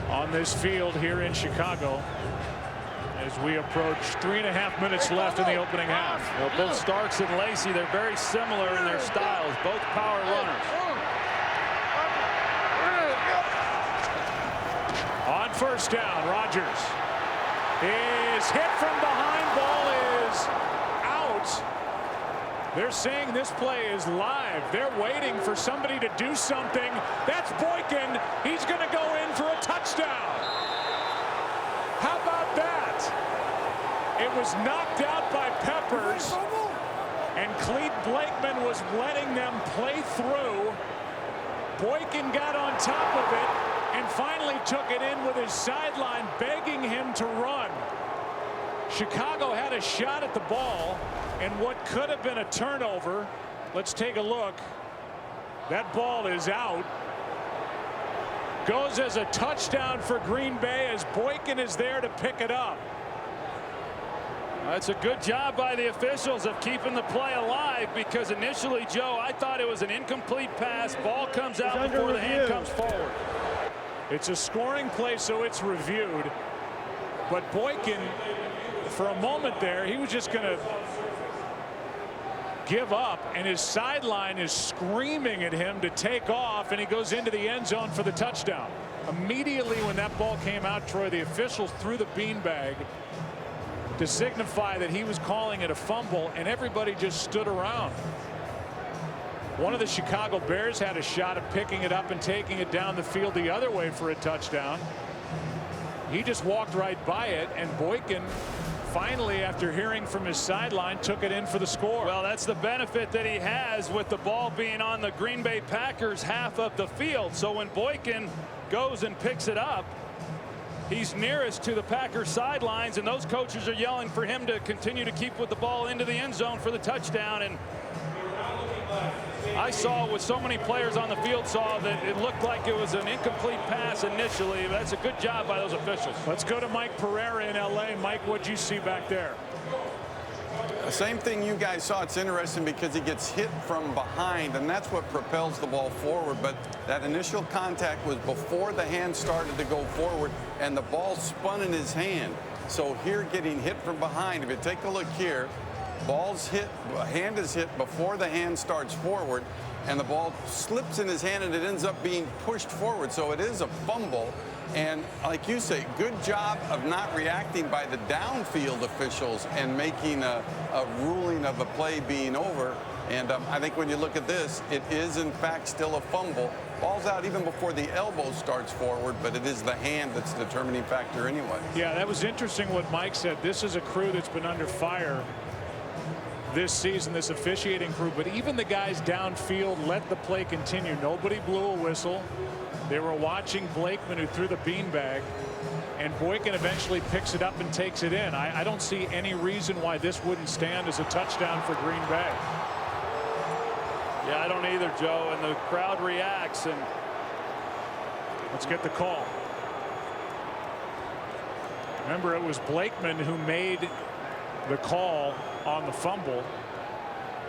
on this field here in Chicago as we approach 3.5 minutes left in the opening half. Well, both Starks and Lacey, they're very similar in their styles, both power runners. On first down, Rodgers is hit from behind. Ball is out. They're saying this play is live. They're waiting for somebody to do something. That's Boykin. He's going to go in for a touchdown. How about that? It was knocked out by Peppers, and Clete Blakeman was letting them play through. Boykin got on top of it and finally took it in with his sideline, begging him to run. Chicago had a shot at the ball and what could have been a turnover. Let's take a look. That ball is out. Goes as a touchdown for Green Bay as Boykin is there to pick it up. That's a good job by the officials of keeping the play alive, because initially, Joe, I thought it was an incomplete pass. Ball comes out before the hand comes forward. It's a scoring play, so it's reviewed. But Boykin, for a moment there, he was just going to give up, and his sideline is screaming at him to take off, and he goes into the end zone for the touchdown. Immediately when that ball came out, Troy, the officials threw the beanbag to signify that he was calling it a fumble, and everybody just stood around. One of the Chicago Bears had a shot at picking it up and taking it down the field the other way for a touchdown. He just walked right by it, and Boykin finally, after hearing from his sideline, took it in for the score. Well, that's the benefit that he has with the ball being on the Green Bay Packers half of the field. So when Boykin goes and picks it up, he's nearest to the Packers sidelines, and those coaches are yelling for him to continue to keep with the ball into the end zone for the touchdown. And I saw with so many players on the field saw that it looked like it was an incomplete pass initially. That's a good job by those officials. Let's go to Mike Pereira in LA. Mike, what'd you see back there? The same thing you guys saw. It's interesting because he gets hit from behind, and that's what propels the ball forward. But that initial contact was before the hand started to go forward, and the ball spun in his hand. So here, getting hit from behind, if you take a look here, ball's hit, hand is hit before the hand starts forward, and the ball slips in his hand, and it ends up being pushed forward. So it is a fumble. And like you say, good job of not reacting by the downfield officials and making a ruling of a play being over. And I think when you look at this, it is in fact still a fumble. Ball's out even before the elbow starts forward, but it is the hand that's the determining factor anyway. Yeah, that was interesting what Mike said. This is a crew that's been under fire this season, this officiating crew, but even the guys downfield let the play continue. Nobody blew a whistle. They were watching Blakeman, who threw the beanbag, and Boykin eventually picks it up and takes it in. I don't see any reason why this wouldn't stand as a touchdown for Green Bay. Yeah, I don't either, Joe, and the crowd reacts. And let's get the call. Remember, it was Blakeman who made the call on the fumble,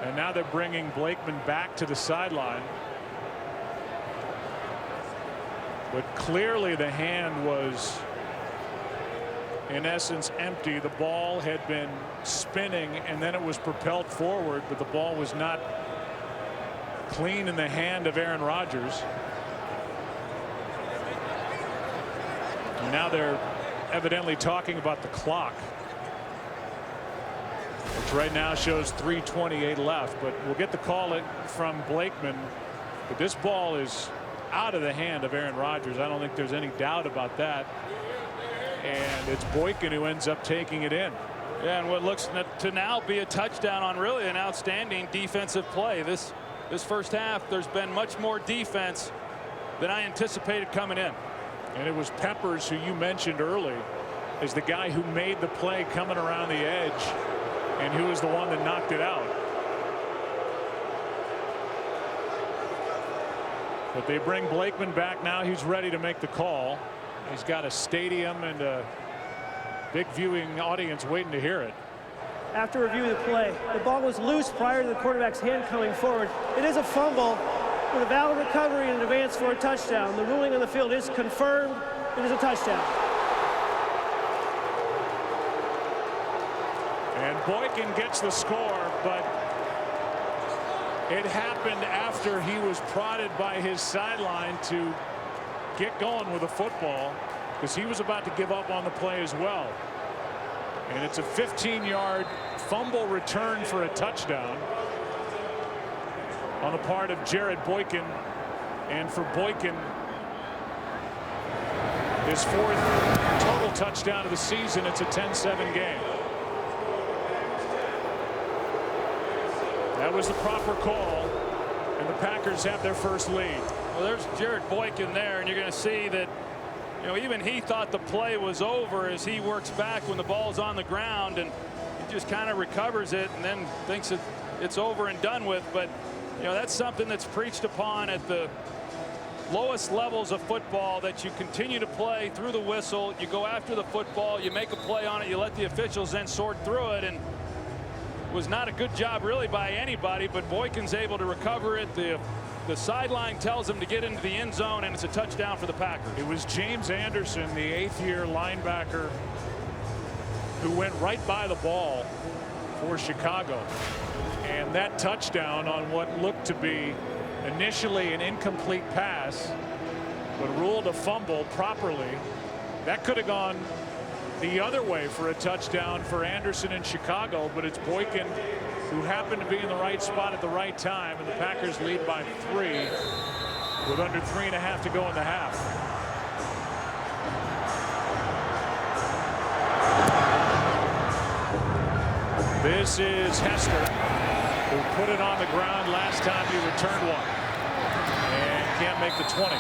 and now they're bringing Blakeman back to the sideline. But clearly the hand was in essence empty. The ball had been spinning and then it was propelled forward, but the ball was not clean in the hand of Aaron Rodgers. And now they're evidently talking about the clock, which right now shows 3:28 left, but we'll get the call from Blakeman. But this ball is out of the hand of Aaron Rodgers. I don't think there's any doubt about that. And it's Boykin who ends up taking it in. Yeah, and what looks to now be a touchdown on really an outstanding defensive play. This first half, there's been much more defense than I anticipated coming in. And it was Peppers, who you mentioned early, is the guy who made the play coming around the edge and who was the one that knocked it out. But they bring Blakeman back now. He's ready to make the call. He's got a stadium and a big viewing audience waiting to hear it. after review of the play. The ball was loose prior to the quarterback's hand coming forward. It is a fumble with a valid recovery and advance for a touchdown. The ruling on the field is confirmed. It is a touchdown. And Boykin gets the score, but it happened after he was prodded by his sideline to get going with the football, because he was about to give up on the play as well. And it's a 15-yard fumble return for a touchdown on the part of Jared Boykin. And for Boykin, his 4th total touchdown of the season. It's a 10-7 game. That was the proper call, and the Packers have their first lead. Well, there's Jared Boykin there, and you're going to see that, you know, even he thought the play was over as he works back when the ball's on the ground, and he just kind of recovers it and then thinks it's over and done with. But, you know, that's something that's preached upon at the lowest levels of football, that you continue to play through the whistle. You go after the football, you make a play on it, you let the officials then sort through it. And was not a good job really by anybody, but Boykin's able to recover it. The sideline tells him to get into the end zone, and it's a touchdown for the Packers. It was James Anderson, the 8th-year linebacker, who went right by the ball for Chicago. And that touchdown on what looked to be initially an incomplete pass, but ruled a fumble properly, that could have gone the other way for a touchdown for Anderson in Chicago. But it's Boykin who happened to be in the right spot at the right time, and the Packers lead by 3 with under 3.5 to go in the half. This is Hester, who put it on the ground last time he returned one, and can't make the 20.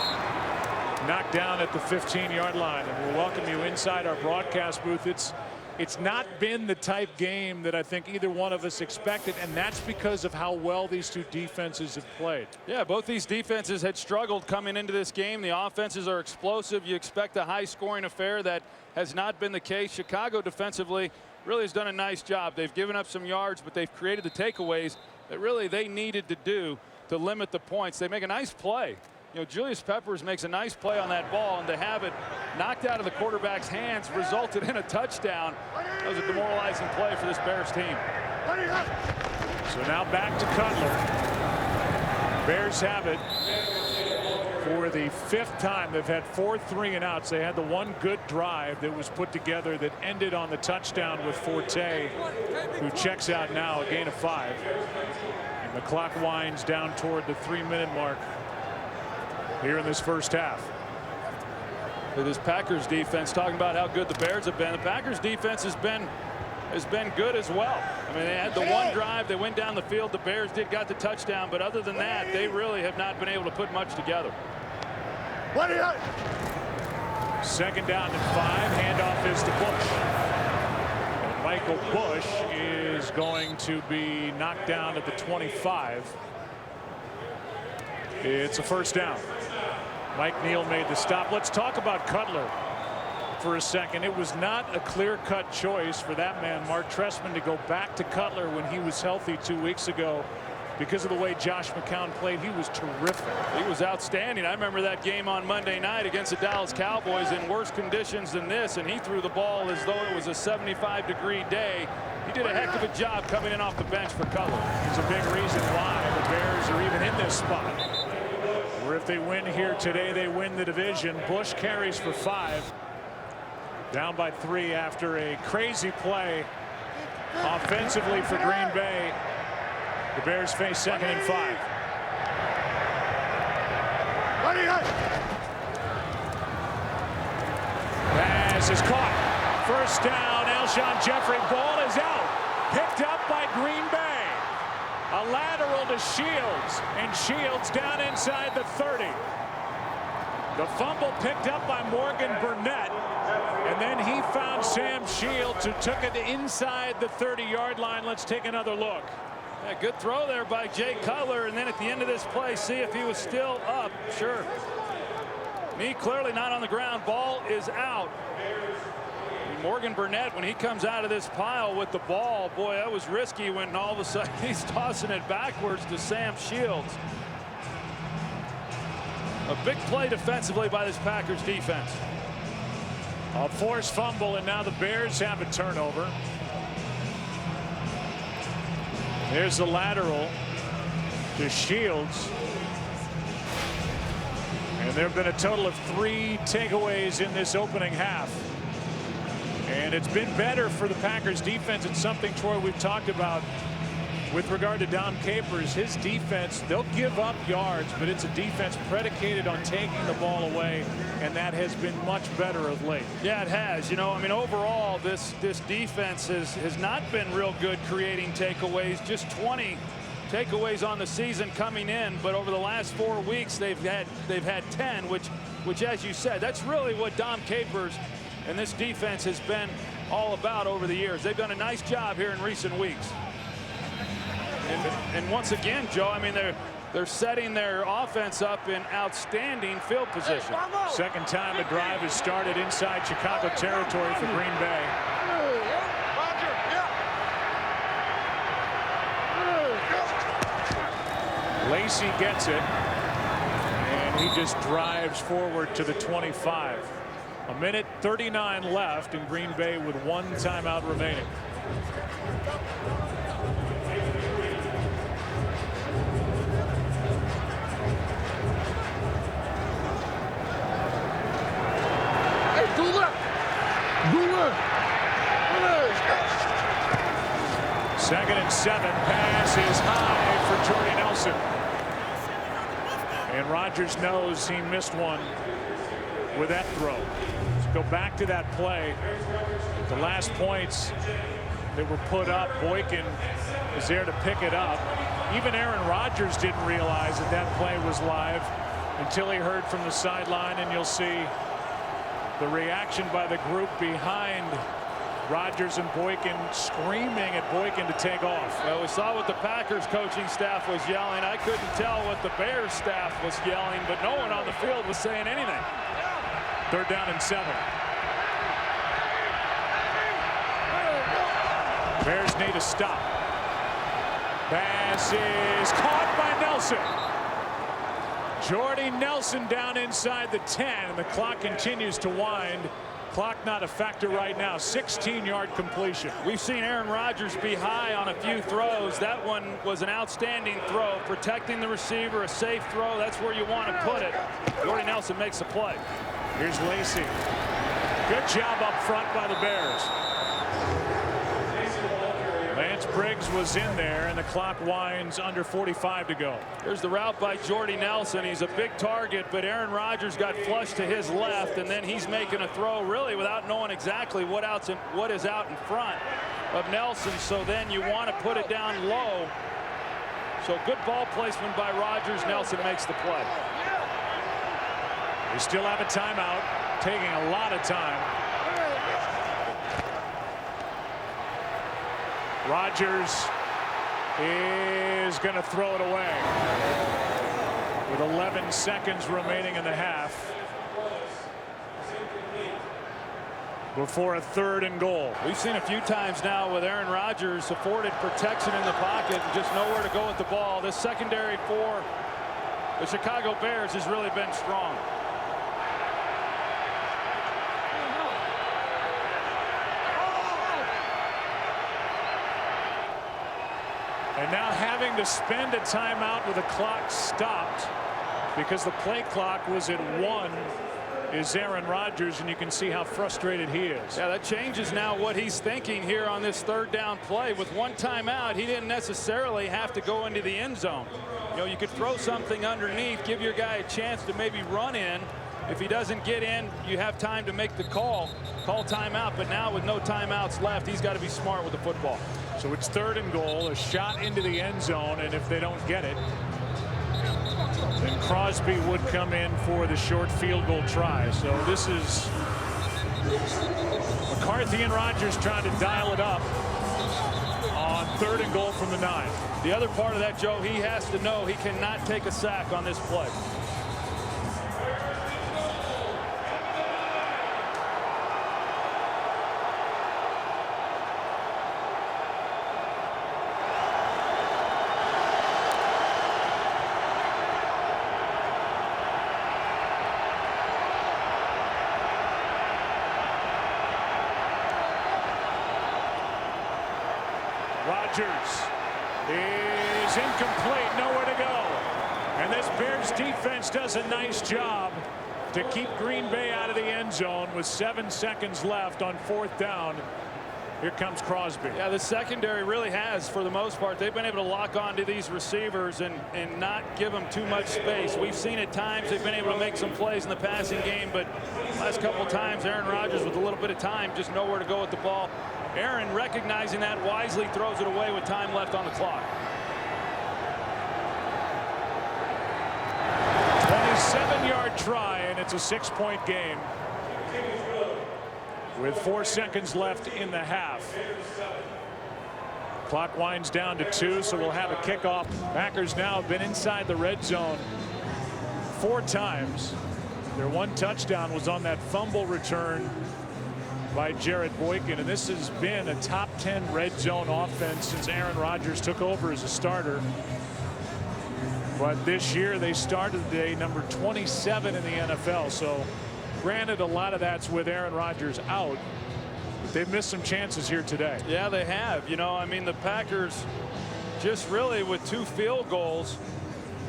Knocked down at the 15-yard line. And we'll welcome you inside our broadcast booth. It's not been the type game that I think either one of us expected, and that's because of how well these two defenses have played. Yeah, both these defenses had struggled coming into this game. The offenses are explosive. You expect a high-scoring affair. That has not been the case. Chicago defensively really has done a nice job. They've given up some yards, but they've created the takeaways that really they needed to do to limit the points. They make a nice play. You know, Julius Peppers makes a nice play on that ball, and to have it knocked out of the quarterback's hands resulted in a touchdown. That was a demoralizing play for this Bears team. So now back to Cutler. Bears have it for the 5th time. They've had 4 3-and-outs. They had the one good drive that was put together that ended on the touchdown with Forte, who checks out now, a gain of 5. And the clock winds down toward the 3-minute mark here in this first half. With this Packers defense, talking about how good the Bears have been, the Packers defense has been good as well. I mean, they had the one drive, they went down the field, the Bears got the touchdown, but other than that, they really have not been able to put much together. 2nd down and 5. Handoff is to Bush. And Michael Bush is going to be knocked down at the 25. It's a 1st down. Mike Neal made the stop. Let's talk about Cutler for a second. It was not a clear-cut choice for that man, Mark Trestman, to go back to Cutler when he was healthy 2 weeks ago because of the way Josh McCown played. He was terrific. He was outstanding. I remember that game on Monday night against the Dallas Cowboys in worse conditions than this, and he threw the ball as though it was a 75-degree day. He did a heck of a job coming in off the bench for Cutler. He's a big reason why the Bears are even in this spot. Or if they win here today, they win the division. Bush carries for 5. Down by 3 after a crazy play offensively for Green Bay. The Bears face 2nd and 5. Pass is caught. 1st down. Alshon Jeffrey. Ball is out. Picked up by Green Bay. A lateral to Shields, and Shields down inside the 30. The fumble picked up by Morgan Burnett, and then he found Sam Shields, who took it inside the 30-yard line. Let's take another look. Yeah, good throw there by Jay Cutler, and then at the end of this play, see if he was still up. Sure. Knee clearly not on the ground. Ball is out. And Morgan Burnett, when he comes out of this pile with the ball, boy, that was risky when all of a sudden he's tossing it backwards to Sam Shields. A big play defensively by this Packers defense. A forced fumble, and now the Bears have a turnover. There's the lateral to Shields. And there have been a total of 3 takeaways in this opening half. And it's been better for the Packers defense. It's something, Troy, we've talked about with regard to Dom Capers. His defense, they'll give up yards, but it's a defense predicated on taking the ball away, and that has been much better of late. Yeah, it has. You know, I mean, overall, this defense has not been real good creating takeaways. Just 20 takeaways on the season coming in, but over the last 4 weeks they've had 10, which as you said, that's really what Dom Capers and this defense has been all about over the years. They've done a nice job here in recent weeks. And once again, Joe, I mean, they're setting their offense up in outstanding field position. Second time the drive has started inside Chicago territory for Green Bay. Lacy gets it, and he just drives forward to the 25. 1:39 left, and Green Bay with 1 timeout remaining. Hey, go left. Go left. 2nd and 7. Pass is high for Jordy Nelson. And Rodgers knows he missed one with that throw. Let's go back to that play. The last points that were put up, Boykin is there to pick it up. Even Aaron Rodgers didn't realize that that play was live until he heard from the sideline, and you'll see the reaction by the group behind Rodgers and Boykin screaming at Boykin to take off. Well, we saw what the Packers coaching staff was yelling. I couldn't tell what the Bears staff was yelling, but no one on the field was saying anything. 3rd down and 7. Bears need a stop. Pass is caught by Nelson. Jordy Nelson down inside the 10, and the clock continues to wind. Clock not a factor right now. 16-yard completion. We've seen Aaron Rodgers be high on a few throws. That one was an outstanding throw, protecting the receiver, a safe throw. That's where you want to put it. Jordy Nelson makes the play. Here's Lacy. Good job up front by the Bears. Lance Briggs was in there, and the clock winds under 45 to go. There's the route by Jordy Nelson. He's a big target, but Aaron Rodgers got flushed to his left, and then he's making a throw really without knowing exactly what is out in front of Nelson. So then you want to put it down low. So good ball placement by Rodgers. Nelson makes the play. We still have a timeout, taking a lot of time. Rodgers is going to throw it away with 11 seconds remaining in the half before a 3rd and goal. We've seen a few times now with Aaron Rodgers afforded protection in the pocket and just nowhere to go with the ball. This secondary for the Chicago Bears has really been strong. And now having to spend a timeout with the clock stopped because the play clock was at 1 is Aaron Rodgers, and you can see how frustrated he is. Yeah, that changes now what he's thinking here on this 3rd down play. With 1 timeout, he didn't necessarily have to go into the end zone. You know, you could throw something underneath, give your guy a chance to maybe run in. If he doesn't get in, you have time to make the call timeout. But now with no timeouts left, he's got to be smart with the football. So it's 3rd and goal, a shot into the end zone, and if they don't get it, then Crosby would come in for the short field goal try. So this is McCarthy and Rodgers trying to dial it up on 3rd and goal from the 9. The other part of that, Joe, he has to know he cannot take a sack on this play. Rodgers is incomplete, nowhere to go. And this Bears defense does a nice job to keep Green Bay out of the end zone with 7 seconds left on 4th down. Here comes Crosby. Yeah, the secondary really has, for the most part. They've been able to lock on to these receivers and not give them too much space. We've seen at times they've been able to make some plays in the passing game, but last couple of times Aaron Rodgers with a little bit of time just nowhere to go with the ball. Aaron, recognizing that, wisely throws it away with time left on the clock. 27-yard try, and it's a 6-point game with 4 seconds left in the half. Clock winds down to 2, so we'll have a kickoff. Packers now have been inside the red zone 4 times. Their 1 touchdown was on that fumble return by Jared Boykin, and this has been a top 10 red zone offense since Aaron Rodgers took over as a starter. But this year they started the day number 27 in the NFL. So granted, a lot of that's with Aaron Rodgers out. But they've missed some chances here today. Yeah, they have. You know, I mean, the Packers just really with 2 field goals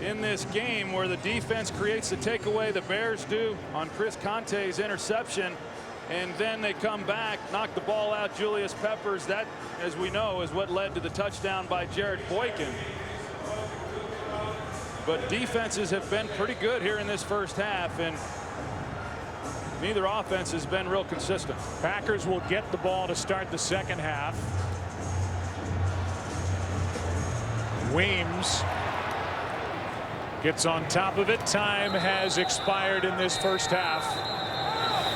in this game where the defense creates the takeaway. The Bears do on Chris Conte's interception. And then they come back, knock the ball out. Julius Peppers, that, as we know, is what led to the touchdown by Jared Boykin. But defenses have been pretty good here in this first half, and neither offense has been real consistent. Packers will get the ball to start the second half. Weems gets on top of it. Time has expired in this first half.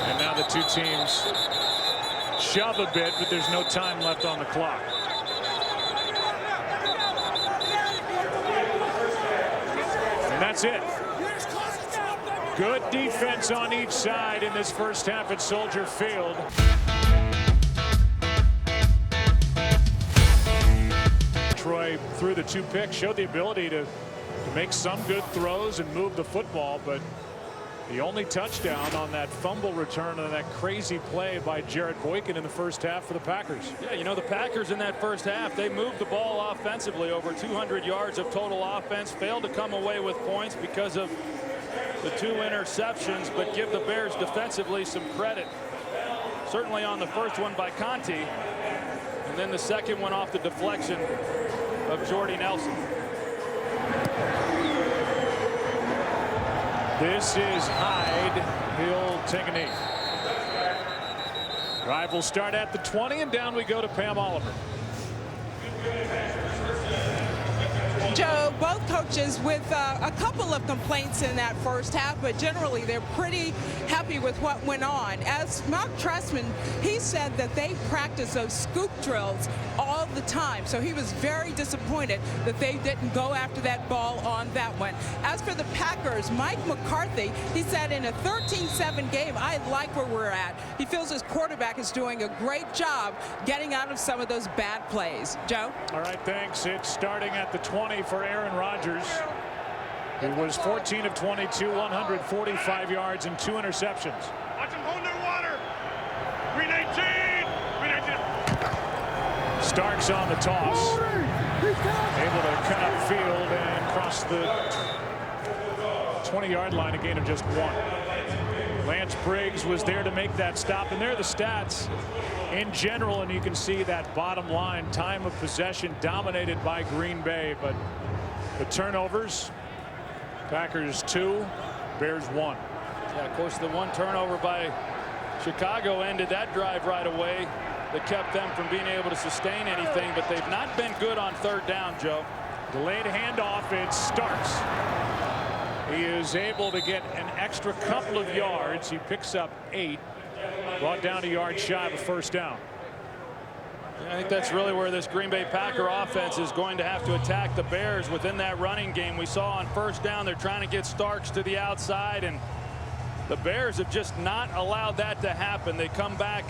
And now the 2 teams shove a bit, but there's no time left on the clock. And that's it. Good defense on each side in this first half at Soldier Field. Troy threw the 2 picks, showed the ability to make some good throws and move the football, but the only touchdown on that fumble return and that crazy play by Jared Boykin in the first half for the Packers. Yeah, you know, the Packers in that first half, they moved the ball offensively, over 200 yards of total offense, failed to come away with points because of the 2 interceptions, but give the Bears defensively some credit. Certainly on the first one by Conte, and then the second one off the deflection of Jordy Nelson. This is Hyde. He'll take a knee. Drive will start at the 20, and down we go to Pam Oliver. Joe, both coaches with a couple of complaints in that first half, but generally they're pretty happy with what went on. As Mark Trestman, he said that they practice those scoop drills all the time, so he was very disappointed that they didn't go after that ball on that one. As for the Packers, Mike McCarthy, he said in a 13-7 game, I like where we're at. He feels his quarterback is doing a great job getting out of some of those bad plays. Joe? All right, thanks. It's starting at the 20 for Aaron Rodgers, who was 14 of 22, 145 yards and 2 interceptions. Watch him hold their water. 319. 319. Starks on the toss, able to cut upfield and cross the 20-yard line, a gain of just 1. Lance Briggs was there to make that stop, and there are the stats in general, and you can see that bottom line, time of possession dominated by Green Bay, but the turnovers, Packers 2, Bears 1. Yeah, of course, the 1 turnover by Chicago ended that drive right away that kept them from being able to sustain anything, but they've not been good on 3rd down, Joe. Delayed handoff, it starts. He is able to get an extra couple of yards. He picks up 8, brought down a yard shy of a first down. I think that's really where this Green Bay Packer offense is going to have to attack the Bears within that running game. We saw on 1st down they're trying to get Starks to the outside, and the Bears have just not allowed that to happen. They come back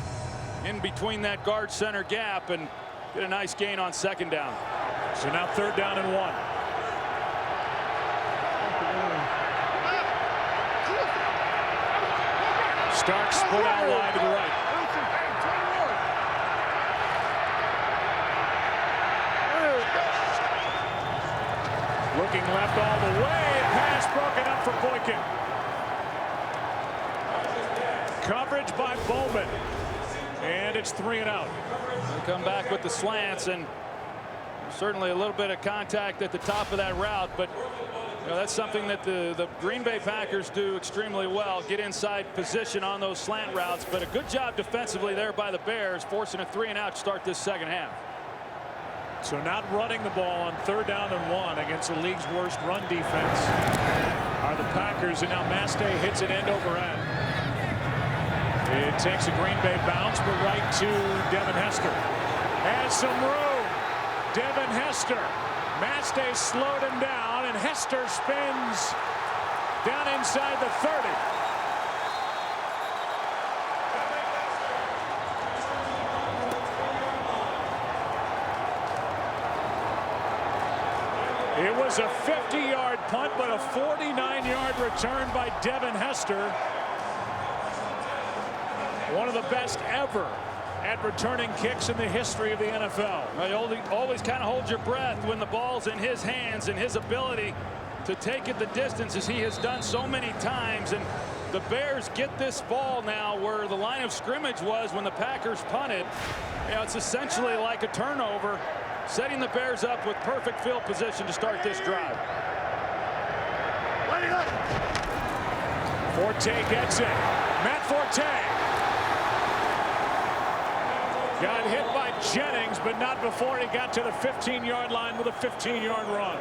in between that guard center gap and get a nice gain on 2nd down. So now 3rd down and 1. Starks split out wide to the right. Looking left all the way. Pass broken up for Boykin. Coverage by Bowman. And it's 3 and out. They come back with the slants, and certainly a little bit of contact at the top of that route, but that's something that the Green Bay Packers do extremely well, get inside position on those slant routes. But a good job defensively there by the Bears, forcing a 3 and out to start this second half. So not running the ball on 3rd down and 1 against the league's worst run defense are the Packers, and now Mastay hits it end over end. It takes a Green Bay bounce, but right to Devin Hester. Has some room. Devin Hester. Mastay slowed him down, and Hester spins down inside the 30. It was a 50-yard punt, but a 49-yard return by Devin Hester. One of the best ever at returning kicks in the history of the NFL. Well, you always kind of hold your breath when the ball's in his hands, and his ability to take it the distance as he has done so many times. And the Bears get this ball now where the line of scrimmage was when the Packers punted. It's essentially like a turnover, setting the Bears up with perfect field position to start this drive. Forte gets it. Matt Forte. Got hit by Jennings, but not before he got to the 15-yard line with a 15-yard run.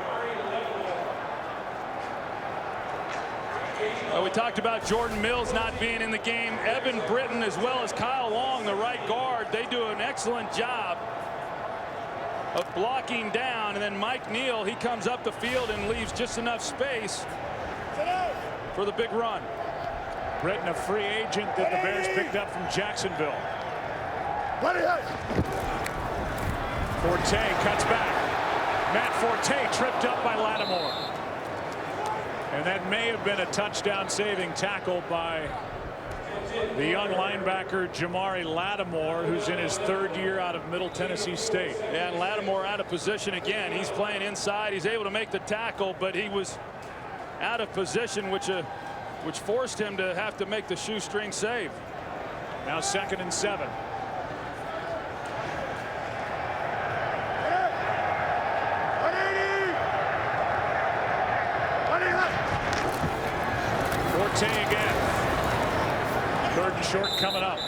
Well, we talked about Jordan Mills not being in the game. Evan Britton as well as Kyle Long, the right guard, they do an excellent job of blocking down. And then Mike Neal, he comes up the field and leaves just enough space for the big run. Britton, a free agent that the Bears picked up from Jacksonville. Forte cuts back. Matt Forte tripped up by Lattimore. And that may have been a touchdown saving tackle by the young linebacker Jamari Lattimore, who's in his 3rd year out of Middle Tennessee State. Yeah, and Lattimore out of position again. He's playing inside. He's able to make the tackle, but he was out of position, which forced him to have to make the shoestring save. Now 2nd and 7. Forte again. 3rd and short coming up.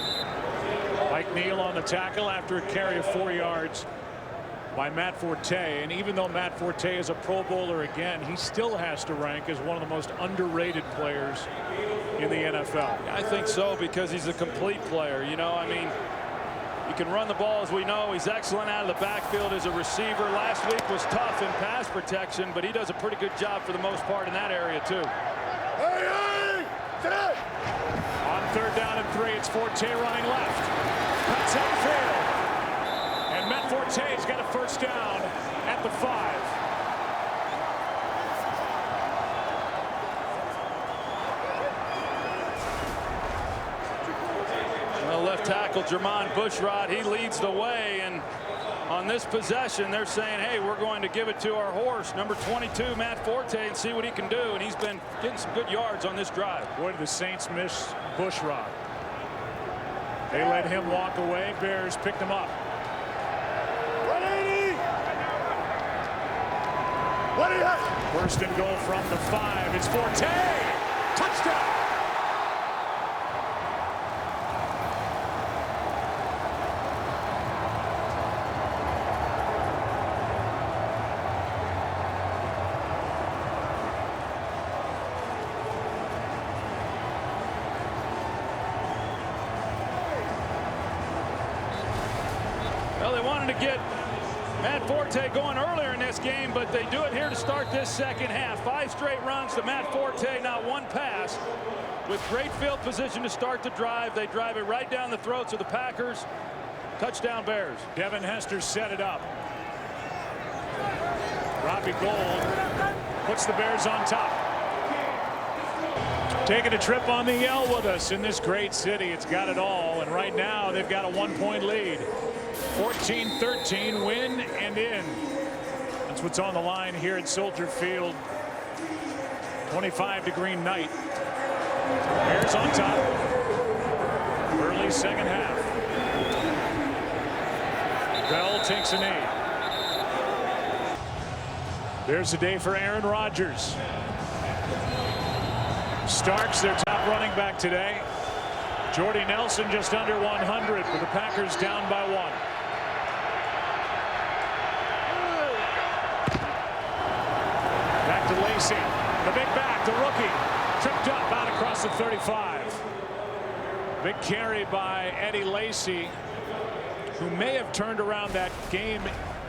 Mike Neal on the tackle after a carry of 4 yards by Matt Forte. And even though Matt Forte is a Pro Bowler again, he still has to rank as one of the most underrated players in the NFL. I think so, because he's a complete player. I mean, he can run the ball, as we know. He's excellent out of the backfield as a receiver. Last week was tough in pass protection, but he does a pretty good job for the most part in that area too. On 3rd down and 3, it's Forte running left. Cuts upfield. And Matt Forte's got a 1st down at the 5. Well, left tackle Jermon Bushrod, he leads the way, and on this possession they're saying, hey, we're going to give it to our horse, number 22, Matt Forte, and see what he can do. And he's been getting some good yards on this drive. Boy, did the Saints miss Bushrod. They let him walk away. Bears picked him up. 1st and goal from the 5. It's Forte. Touchdown. Well, they wanted to get Matt Forte going earlier in this game, but they do it here to start this second half. 5 straight runs to Matt Forte, not one pass. With great field position to start the drive. They drive it right down the throats of the Packers. Touchdown Bears. Devin Hester set it up. Robbie Gould puts the Bears on top. Taking a trip on the L with us in this great city. It's got it all, and right now they've got a 1-point lead. 14-13, win and in. That's what's on the line here at Soldier Field. 25-degree night. Bears on top. Early second half. Bell takes a knee. There's a day for Aaron Rodgers. Starks, their top running back today. Jordy Nelson just under 100, with the Packers down by 1. Back to Lacy, the big back, the rookie, tripped up out across the 35. Big carry by Eddie Lacy, who may have turned around that game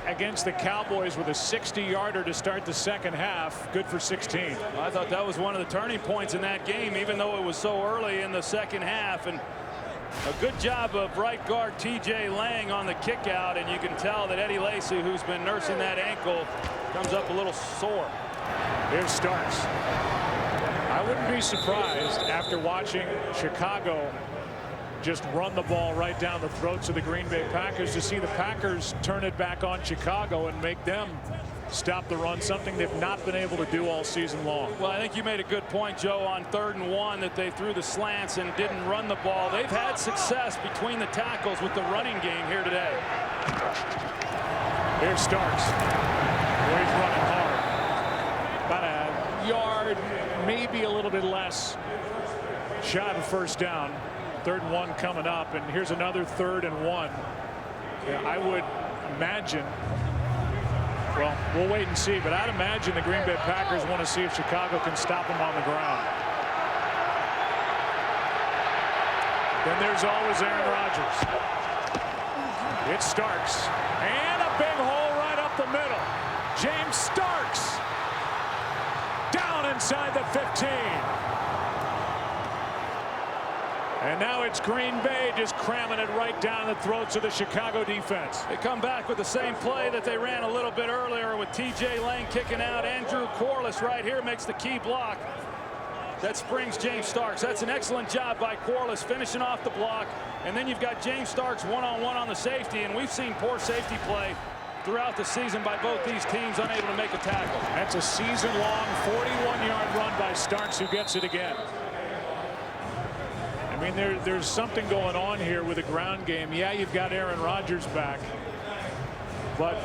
against the Cowboys with a 60-yarder to start the second half. Good for 16. I thought that was one of the turning points in that game, even though it was so early in the second half. And a good job of right guard T.J. Lang on the kick out, and you can tell that Eddie Lacy, who's been nursing that ankle, comes up a little sore. Here's Starks. I wouldn't be surprised after watching Chicago just run the ball right down the throats of the Green Bay Packers to see the Packers turn it back on Chicago and make them stop the run, something they've not been able to do all season long. Well, I think you made a good point, Joe, on 3rd and 1 that they threw the slants and didn't run the ball. They've had success between the tackles with the running game here today. Here's Starks. He's running hard. About a yard, maybe a little bit less, shy of a first down. 3rd and 1 coming up, and here's another 3rd and 1. Yeah, I would imagine, well, we'll wait and see, but I'd imagine the Green Bay Packers want to see if Chicago can stop them on the ground. Then there's always Aaron Rodgers. It's Starks, and a big hole right up the middle. James Starks down inside the 15. And now it's Green Bay just cramming it right down the throats of the Chicago defense. They come back with the same play that they ran a little bit earlier with T.J. Lang kicking out. Andrew Corliss right here makes the key block. That springs James Starks. That's an excellent job by Corliss finishing off the block. And then you've got James Starks one-on-one on the safety. And we've seen poor safety play throughout the season by both these teams, unable to make a tackle. That's a season-long 41-yard run by Starks, who gets it again. I mean, there's something going on here with the ground game. Yeah, you've got Aaron Rodgers back, but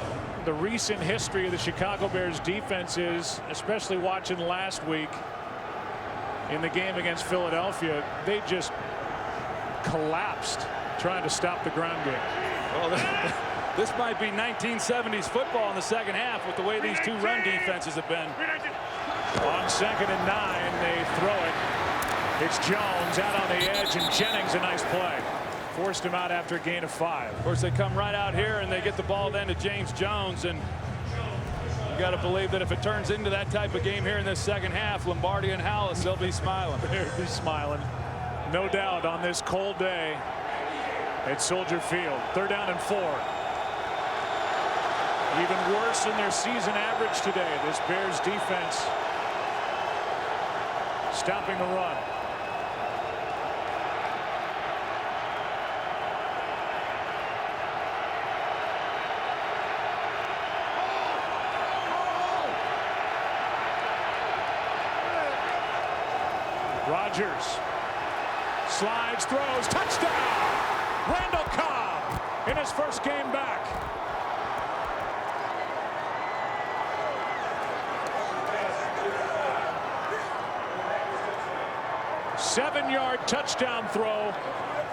the recent history of the Chicago Bears defense is, especially watching last week in the game against Philadelphia, they just collapsed trying to stop the ground game. Well, this might be 1970s football in the second half with the way these two run defenses have been. On 2nd and 9, they throw it. It's Jones out on the edge, and Jennings, a nice play. Forced him out after a gain of 5. Of course, they come right out here and they get the ball then to James Jones, and you got to believe that if it turns into that type of game here in this second half, Lombardi and Hallis, they'll be smiling. They'll be smiling, no doubt, on this cold day at Soldier Field. 3rd down and 4. Even worse than their season average today. This Bears defense stopping the run. Rodgers slides, throws, touchdown! Randall Cobb in his first game back. Seven-yard touchdown throw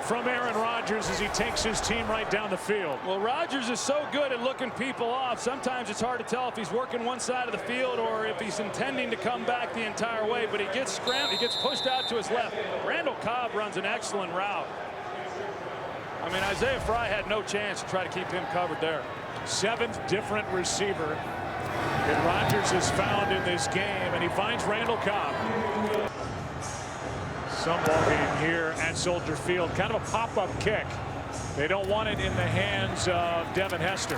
from Aaron Rodgers as he takes his team right down the field. Well, Rodgers is so good at looking people off. Sometimes it's hard to tell if he's working one side of the field or if he's intending to come back the entire way, but he gets scrambled, he gets pushed out to his left. Randall Cobb runs an excellent route. I mean, Isaiah Fry had no chance to try to keep him covered there. 7th different receiver that Rodgers has found in this game, and he finds Randall Cobb. Some ball game here at Soldier Field, kind of a pop-up kick. They don't want it in the hands of Devin Hester.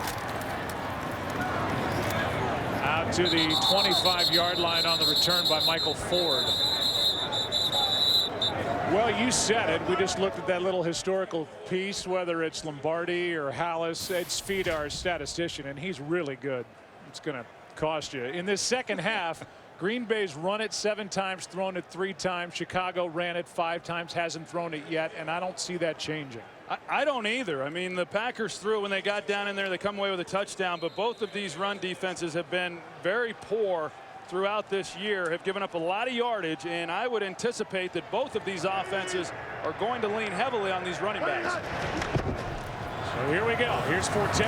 Out to the 25-yard line on the return by Michael Ford. Well, you said it. We just looked at that little historical piece, whether it's Lombardi or Hallis. It's feed our statistician, and he's really good. It's going to cost you. In this second half, Green Bay's run it 7 times, thrown it 3 times. Chicago ran it 5 times, hasn't thrown it yet, and I don't see that changing. I don't either. I mean, the Packers threw when they got down in there, they come away with a touchdown, but both of these run defenses have been very poor throughout this year, have given up a lot of yardage, and I would anticipate that both of these offenses are going to lean heavily on these running backs. So here we go. Here's Forte.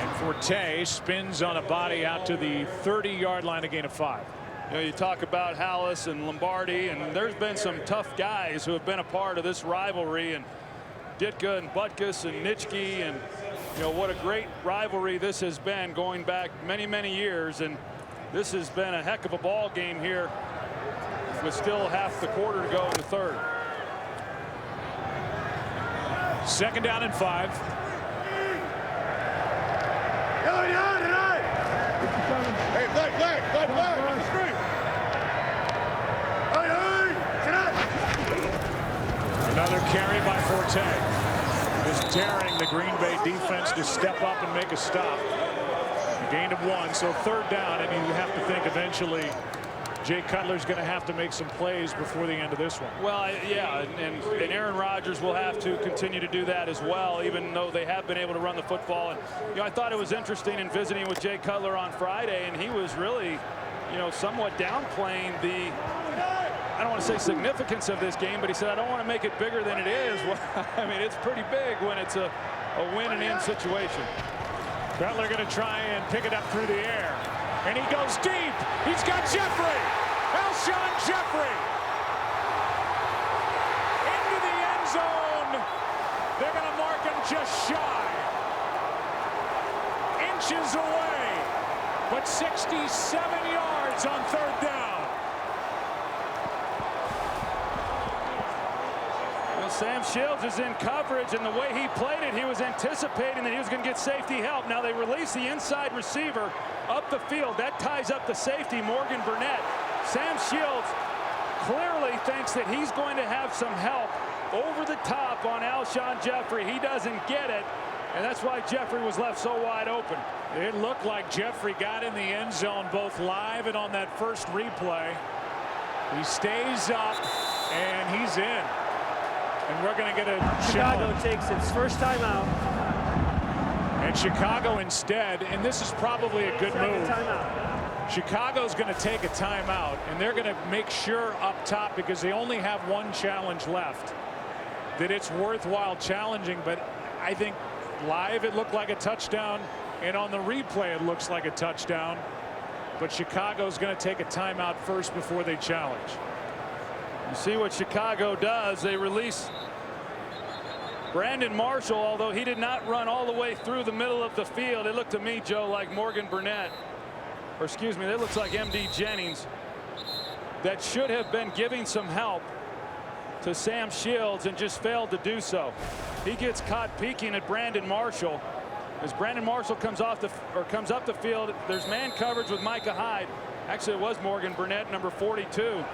And Forte spins on a body out to the 30-yard line, a gain of 5. You know, you talk about Hallis and Lombardi, and there's been some tough guys who have been a part of this rivalry, and Ditka and Butkus and Nitschke, and you know what a great rivalry this has been going back many years, and this has been a heck of a ball game here with still half the quarter to go in the third. 2nd down and 5. Hey, black. Another carry by Forte. Just daring the Green Bay defense to step up and make a stop. A gain of 1, so 3rd down, and you have to think eventually Jay Cutler's going to have to make some plays before the end of this one. Well, yeah, and Aaron Rodgers will have to continue to do that as well, even though they have been able to run the football. And you know, I thought it was interesting in visiting with Jay Cutler on Friday, and he was really, you know, somewhat downplaying the, I don't want to say significance of this game, but he said, I don't want to make it bigger than it is. Well, I mean, it's pretty big when it's a win and in situation. Cutler going to try and pick it up through the air. And he goes deep. He's got Jeffrey. Alshon Jeffrey. Into the end zone. They're going to mark him just shy. Inches away. But 67 yards on 3rd down. Sam Shields is in coverage, and the way he played it, he was anticipating that he was going to get safety help. Now they release the inside receiver up the field. That ties up the safety, Morgan Burnett. Sam Shields clearly thinks that he's going to have some help over the top on Alshon Jeffrey. He doesn't get it, and that's why Jeffrey was left so wide open. It looked like Jeffrey got in the end zone both live and on that first replay. He stays up, and he's in. And we're going to get a Chicago takes its first timeout. And Chicago instead, and this is probably a good move. Timeout. Chicago's going to take a timeout, and they're going to make sure up top, because they only have 1 challenge left, that it's worthwhile challenging. But I think live it looked like a touchdown, and on the replay it looks like a touchdown. But Chicago's going to take a timeout first before they challenge. You see what Chicago does. They release Brandon Marshall, although he did not run all the way through the middle of the field. It looked to me, Joe, like Morgan Burnett, or excuse me, that looks like MD Jennings, that should have been giving some help to Sam Shields and just failed to do so. He gets caught peeking at Brandon Marshall. As Brandon Marshall comes up the field, there's man coverage with Micah Hyde. Actually, it was Morgan Burnett, number 42.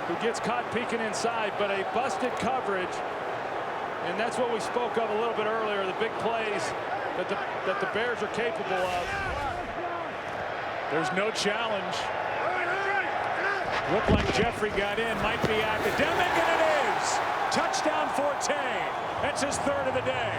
Who gets caught peeking inside, but a busted coverage, and that's what we spoke of a little bit earlier, the big plays that the Bears are capable of. There's no challenge. Looked like Jeffrey got in, might be academic, and it is. Touchdown Forte. That's his 3rd of the day.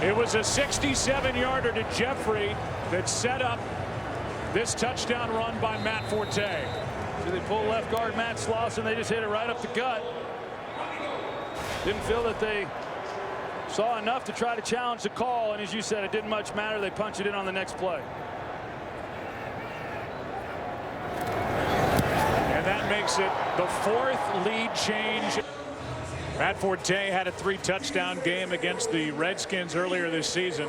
It was a 67-yarder to Jeffrey that set up this touchdown run by Matt Forte. So they pull left guard Matt Slauson. They just hit it right up the gut. Didn't feel that they saw enough to try to challenge the call, and as you said, it didn't much matter. They punched it in on the next play. And that makes it the 4th lead change. Matt Forte had a 3-touchdown game against the Redskins earlier this season.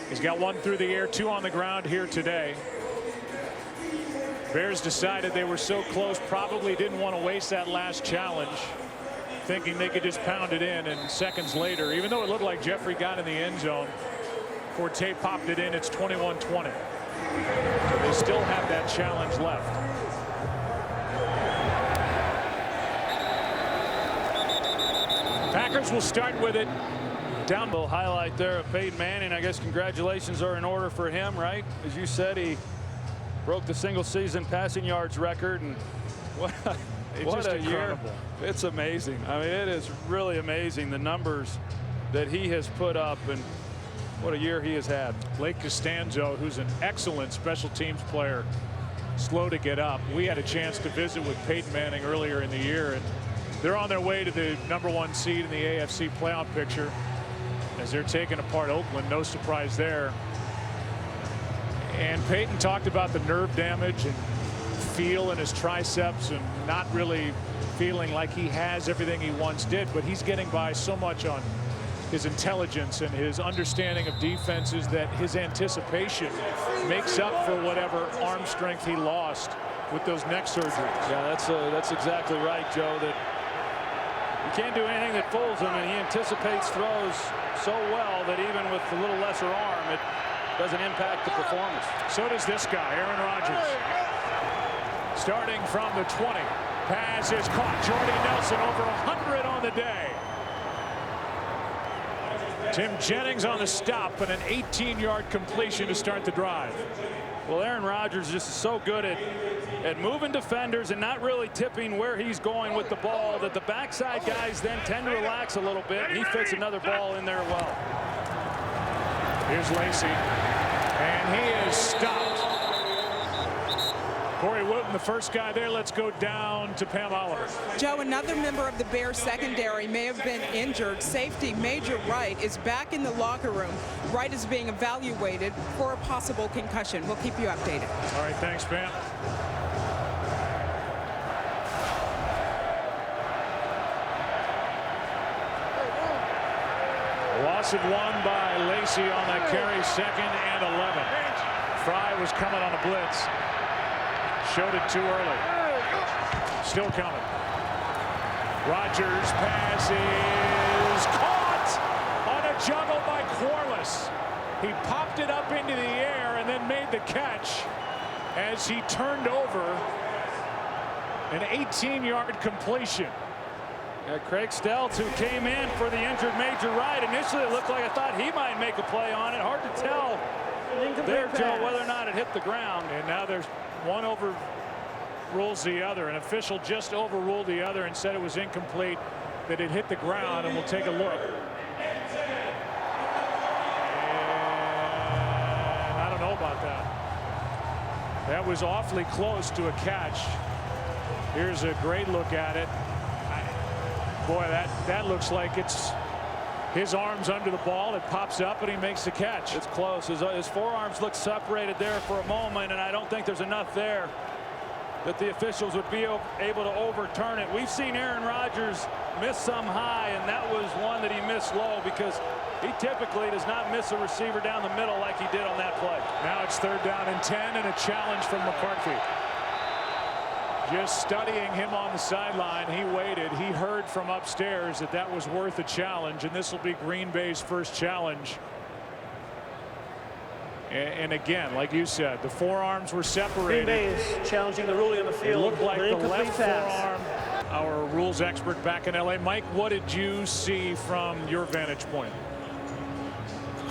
He's got 1 through the air, 2 on the ground here today. Bears decided they were so close, probably didn't want to waste that last challenge, thinking they could just pound it in, and seconds later, even though it looked like Jeffrey got in the end zone, Forte popped it in. It's 21-20. still have that challenge left. Packers will start with it. Down. Little highlight there of Peyton Manning. I guess congratulations are in order for him, right? As you said, he broke the single season passing yards record, and what a year. It's amazing. I mean, it is really amazing the numbers that he has put up, and what a year he has had. Blake Costanzo, who's an excellent special teams player, slow to get up. We had a chance to visit with Peyton Manning earlier in the year, and they're on their way to the #1 seed in the AFC playoff picture as they're taking apart Oakland. No surprise there. And Peyton talked about the nerve damage and feel in his triceps and not really feeling like he has everything he once did, but he's getting by so much on his intelligence and his understanding of defenses that his anticipation makes up for whatever arm strength he lost with those neck surgeries. Yeah, that's exactly right, Joe. That you can't do anything that fools him, and he anticipates throws so well that even with a little lesser arm, it doesn't impact the performance. So does this guy, Aaron Rodgers. Starting from the 20. Pass is caught. Jordy Nelson over 100 on the day. Tim Jennings on the stop, and an 18-yard completion to start the drive. Well, Aaron Rodgers just is so good at moving defenders and not really tipping where he's going with the ball that the backside guys then tend to relax a little bit, and he fits another ball in there well. Here's Lacy, and he is stopped. Corey Wooten, the first guy there. Let's go down to Pam Oliver. Joe, another member of the Bears secondary may have been injured. Safety Major Wright is back in the locker room. Wright is being evaluated for a possible concussion. We'll keep you updated. All right, thanks, Pam. Loss of 1 by Lacy on that carry, 2nd and 11. Fry was coming on a blitz. Showed it too early. Still coming. Rodgers' pass is caught on a juggle by Corliss. He popped it up into the air and then made the catch as he turned over an 18-yard completion. Craig Stelz, who came in for the injured Major Wright. Initially, it looked like I thought he might make a play on it. Hard to tell there, Joe, whether or not it hit the ground. And now there's one overrules the other. An official just overruled the other and said it was incomplete, that it hit the ground, and we'll take a look. And I don't know about that. That was awfully close to a catch. Here's a great look at it. Boy, that looks like it's his arms under the ball. It pops up and he makes the catch. It's close. His forearms look separated there for a moment, and I don't think there's enough there that the officials would be able to overturn it. We've seen Aaron Rodgers miss some high, and that was one that he missed low, because he typically does not miss a receiver down the middle like he did on that play. Now it's 3rd down and 10, and a challenge from McCarthy. Just studying him on the sideline, he waited. He heard from upstairs that that was worth a challenge, and this will be Green Bay's first challenge. And again, like you said, the forearms were separated. Green Bay is challenging the ruling on the field. It looked like the left pass. forearm. Our rules expert back in LA. Mike, what did you see from your vantage point?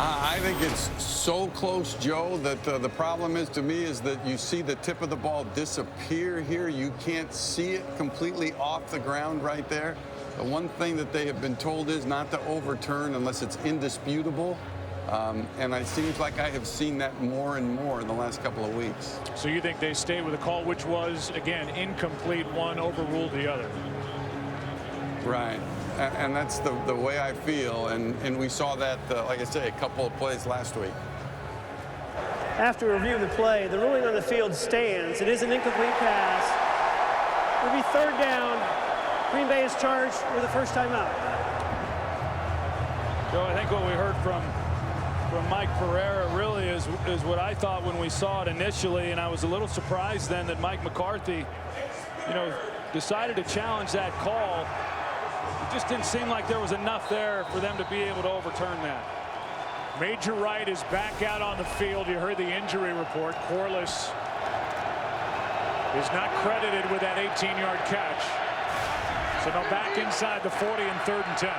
I think it's so close, Joe, that the problem is to me is that you see the tip of the ball disappear here. You can't see it completely off the ground right there. The one thing that they have been told is not to overturn unless it's indisputable. And it seems like I have seen that more and more in the last couple of weeks. So you think they stay with a call which was, again, incomplete, one overruled the other? Right. And that's the way I feel. And we saw that, like I say, a couple of plays last week. After review of the play, the ruling on the field stands. It is an incomplete pass. It'll be 3rd down. Green Bay is charged with a first timeout. Joe, I think what we heard from Mike Pereira really is what I thought when we saw it initially, and I was a little surprised then that Mike McCarthy, decided to challenge that call. It just didn't seem like there was enough there for them to be able to overturn that. Major Wright is back out on the field. You heard the injury report. Corliss is not credited with that 18-yard catch. So now back inside the 40 and 3rd and 10.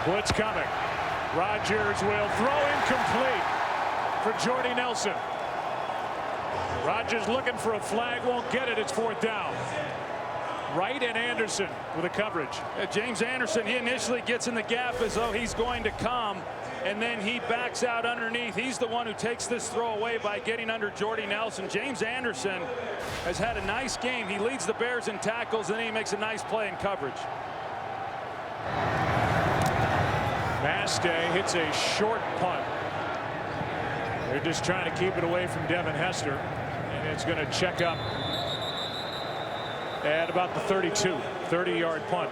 Blitz coming. Rodgers will throw incomplete for Jordy Nelson. Rodgers looking for a flag, won't get it. It's 4th down. Wright and Anderson with the coverage. James Anderson, he initially gets in the gap as though he's going to come, and then he backs out underneath. He's the one who takes this throw away by getting under Jordy Nelson. James Anderson has had a nice game. He leads the Bears in tackles, and then he makes a nice play in coverage. Mastay hits a short punt. They're just trying to keep it away from Devin Hester, and it's going to check up at about the 32, 30-yard punt.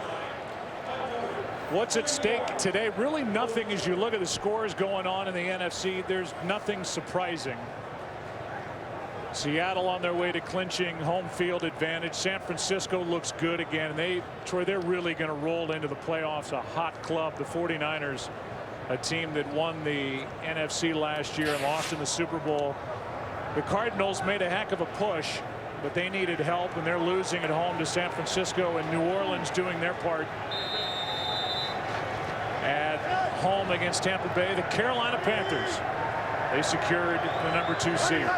What's at stake today? Really nothing. As you look at the scores going on in the NFC, there's nothing surprising. Seattle on their way to clinching home field advantage. San Francisco looks good again. Troy, they're really going to roll into the playoffs. A hot club. The 49ers, a team that won the NFC last year and lost in the Super Bowl. The Cardinals made a heck of a push, but they needed help, and they're losing at home to San Francisco, and New Orleans doing their part at home against Tampa Bay. The Carolina Panthers, they secured the number 2 seed.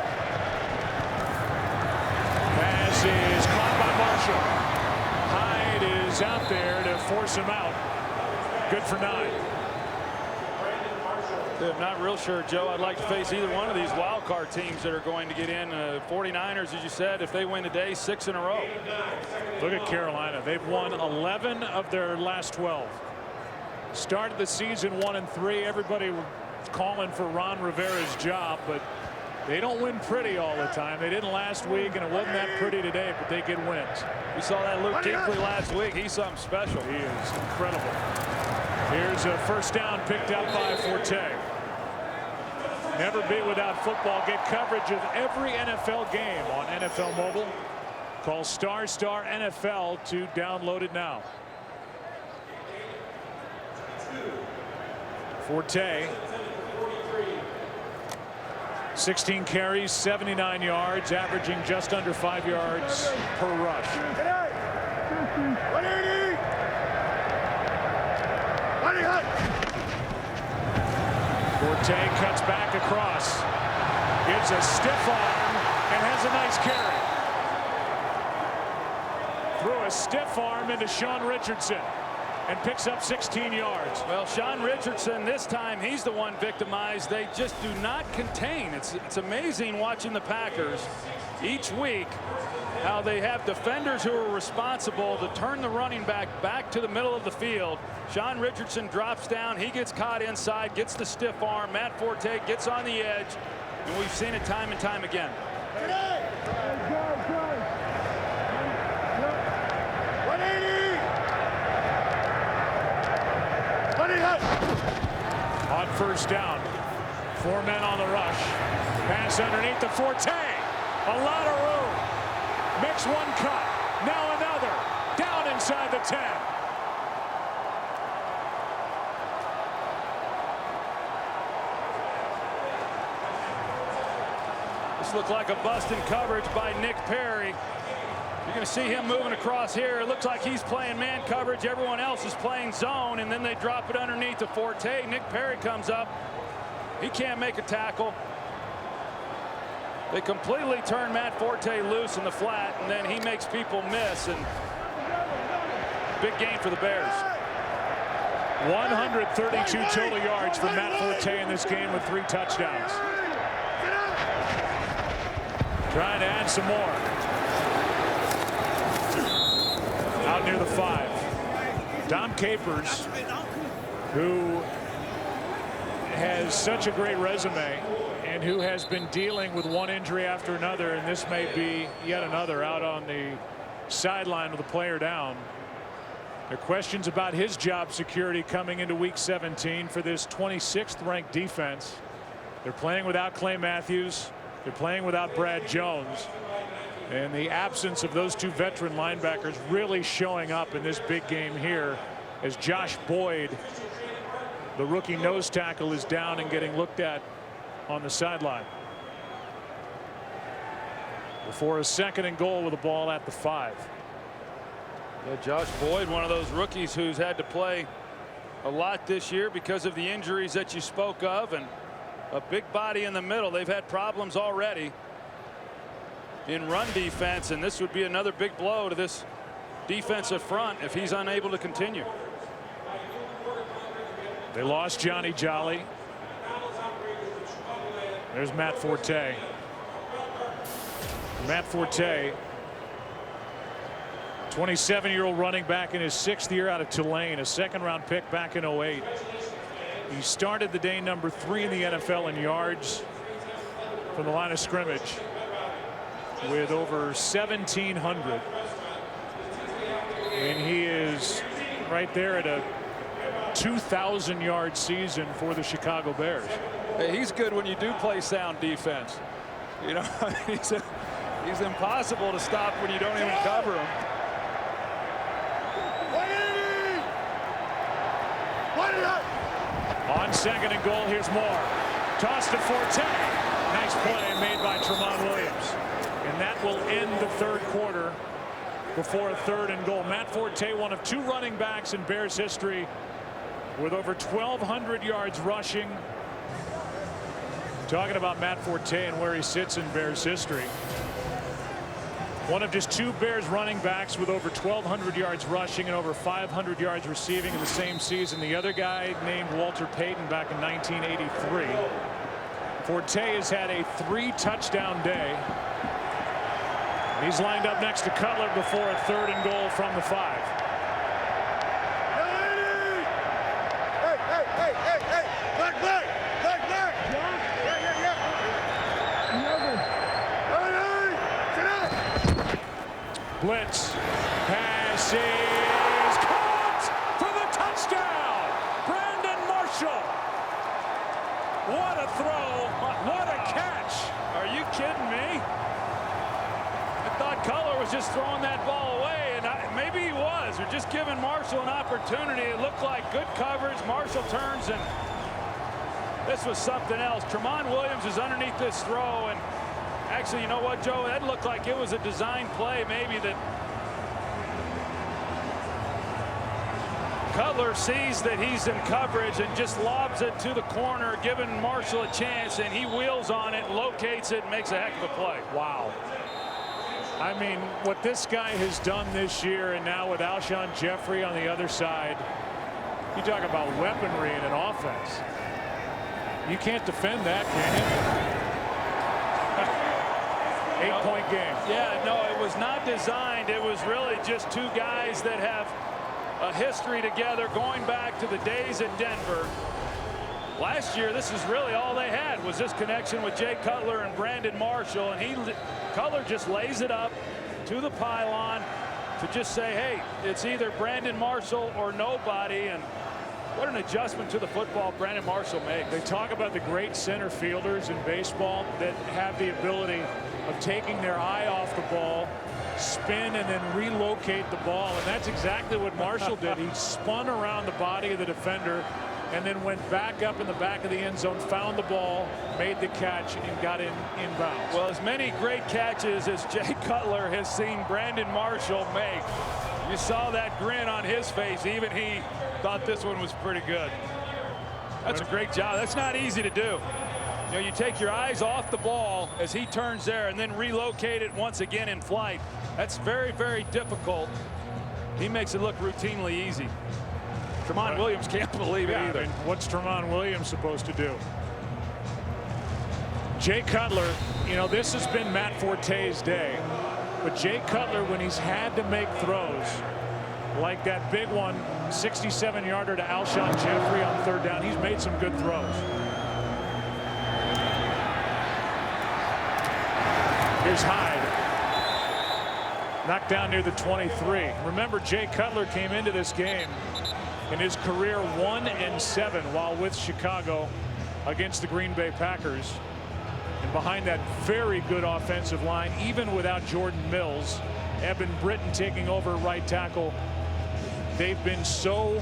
Pass is caught by Marshall. Hyde is out there to force him out. Good for 9. I'm not real sure, Joe. I'd like to face either one of these wild card teams that are going to get in. 49ers, as you said, if they win today, 6 in a row. Look at Carolina. They've won 11 of their last 12. Started the season 1-3. Everybody was calling for Ron Rivera's job, but they don't win pretty all the time. They didn't last week, and it wasn't that pretty today, but they get wins. We saw that Luke Kuechly last week. He's something special. He is incredible. Here's a first down picked up by Forte. Never be without football. Get coverage of every NFL game on NFL Mobile. Call ** NFL to download it now. Forte, 16 carries, 79 yards, averaging just under 5 yards per rush. 180. Forte cuts back across, gives a stiff arm, and has a nice carry. Threw a stiff arm into Sean Richardson and picks up 16 yards. Well, Sean Richardson, this time he's the one victimized. They just do not contain. It's amazing watching the Packers each week how they have defenders who are responsible to turn the running back to the middle of the field. Sean Richardson drops down. He gets caught inside, gets the stiff arm. Matt Forte gets on the edge, and we've seen it time and time again. On first down, 4 men on the rush. Pass underneath to Forte. A lot of room. Makes one cut. Now another. Down inside the 10. This looked like a bust in coverage by Nick Perry. You're going to see him moving across here. It looks like he's playing man coverage. Everyone else is playing zone, and then they drop it underneath to Forte. Nick Perry comes up. He can't make a tackle. They completely turn Matt Forte loose in the flat, and then he makes people miss. And big gain for the Bears. 132 total yards for Matt Forte in this game with 3 touchdowns. Trying to add some more. Out near the 5. Dom Capers, who has such a great resume and who has been dealing with one injury after another, and this may be yet another, out on the sideline with the player down. There are questions about his job security coming into week 17 for this 26th ranked defense. They're playing without Clay Matthews. They're playing without Brad Jones. And the absence of those 2 veteran linebackers really showing up in this big game here as Josh Boyd, the rookie nose tackle, is down and getting looked at on the sideline. Before a 2nd and goal with the ball at the 5. Yeah, Josh Boyd, one of those rookies who's had to play a lot this year because of the injuries that you spoke of, and a big body in the middle. They've had problems already in run defense, and this would be another big blow to this defensive front if he's unable to continue. They lost Johnny Jolly. There's Matt Forte. Matt Forte, 27-year-old running back in his 6th year out of Tulane, a 2nd-round pick back in 08. He started the day number 3 in the NFL in yards from the line of scrimmage with over 1,700. And he is right there at a 2,000-yard season for the Chicago Bears. Hey, he's good when you do play sound defense. You know, he's impossible to stop when you don't even cover him. On 2nd and goal, here's Moore. Toss to Forte. Nice play made by Tremont Williams. And that will end the 3rd quarter before a 3rd and goal. Matt Forte, one of 2 running backs in Bears history with over 1,200 yards rushing. Talking about Matt Forte and where he sits in Bears history. One of just 2 Bears running backs with over 1,200 yards rushing and over 500 yards receiving in the same season. The other guy named Walter Payton back in 1983. Forte has had a 3-touchdown day. He's lined up next to Cutler before a 3rd and goal from the 5. Blitz. Pass is caught for the touchdown. Brandon Marshall. What a throw. What a catch. Are you kidding me? I thought Cutler was just throwing that ball away, and maybe he was, or just giving Marshall an opportunity. It looked like good coverage. Marshall turns, and this was something else. Tremont Williams is underneath this throw, and actually, you know what, Joe? That looked like it was a design play, maybe, that Cutler sees that he's in coverage and just lobs it to the corner, giving Marshall a chance, and he wheels on it, locates it, and makes a heck of a play. Wow. I mean, what this guy has done this year, and now with Alshon Jeffrey on the other side, you talk about weaponry in an offense. You can't defend that, can you? 8-point game. Yeah, no, it was not designed. It was really just 2 guys that have a history together going back to the days at Denver. Last year, this is really all they had, was this connection with Jay Cutler and Brandon Marshall, and Cutler just lays it up to the pylon to just say, hey, it's either Brandon Marshall or nobody. And what an adjustment to the football Brandon Marshall makes. They talk about the great center fielders in baseball that have the ability of taking their eye off the ball, spin, and then relocate the ball. And that's exactly what Marshall did. He spun around the body of the defender and then went back up in the back of the end zone, found the ball, made the catch, and got inbounds. Well, as many great catches as Jay Cutler has seen Brandon Marshall make, you saw that grin on his face. Even he thought this one was pretty good. That's a great job. That's not easy to do. You know, you take your eyes off the ball as he turns there and then relocate it once again in flight. That's very, very difficult. He makes it look routinely easy. Tremont Williams can't believe it either. I mean, what's Tremont Williams supposed to do? Jay Cutler, you know, this has been Matt Forte's day. But Jay Cutler, when he's had to make throws, like that big one, 67-yarder to Alshon Jeffrey on 3rd down, he's made some good throws. Here's Hyde. Knocked down near the 23. Remember, Jay Cutler came into this game in his career 1-7 while with Chicago against the Green Bay Packers. And behind that very good offensive line, even without Jordan Mills, Eben Britton taking over right tackle they've been so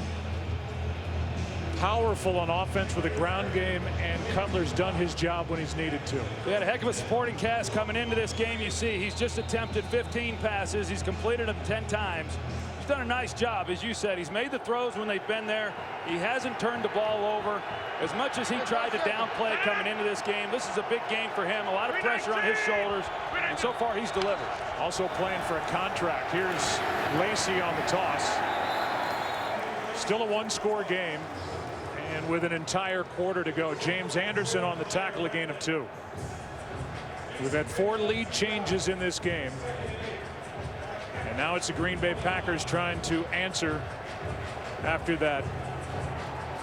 powerful on offense with a ground game, and Cutler's done his job when he's needed to. They had a heck of a supporting cast coming into this game. You see, he's just attempted 15 passes. He's completed them 10 times. He's done a nice job, as you said. He's made the throws when they've been there. He hasn't turned the ball over. As much as he tried to downplay coming into this game, this is a big game for him. A lot of pressure on his shoulders, and so far he's delivered. Also playing for a contract. Here's Lacey on the toss. Still a one-score game, and with an entire quarter to go. James Anderson on the tackle, a gain of 2. We've had 4 lead changes in this game. And now it's the Green Bay Packers trying to answer after that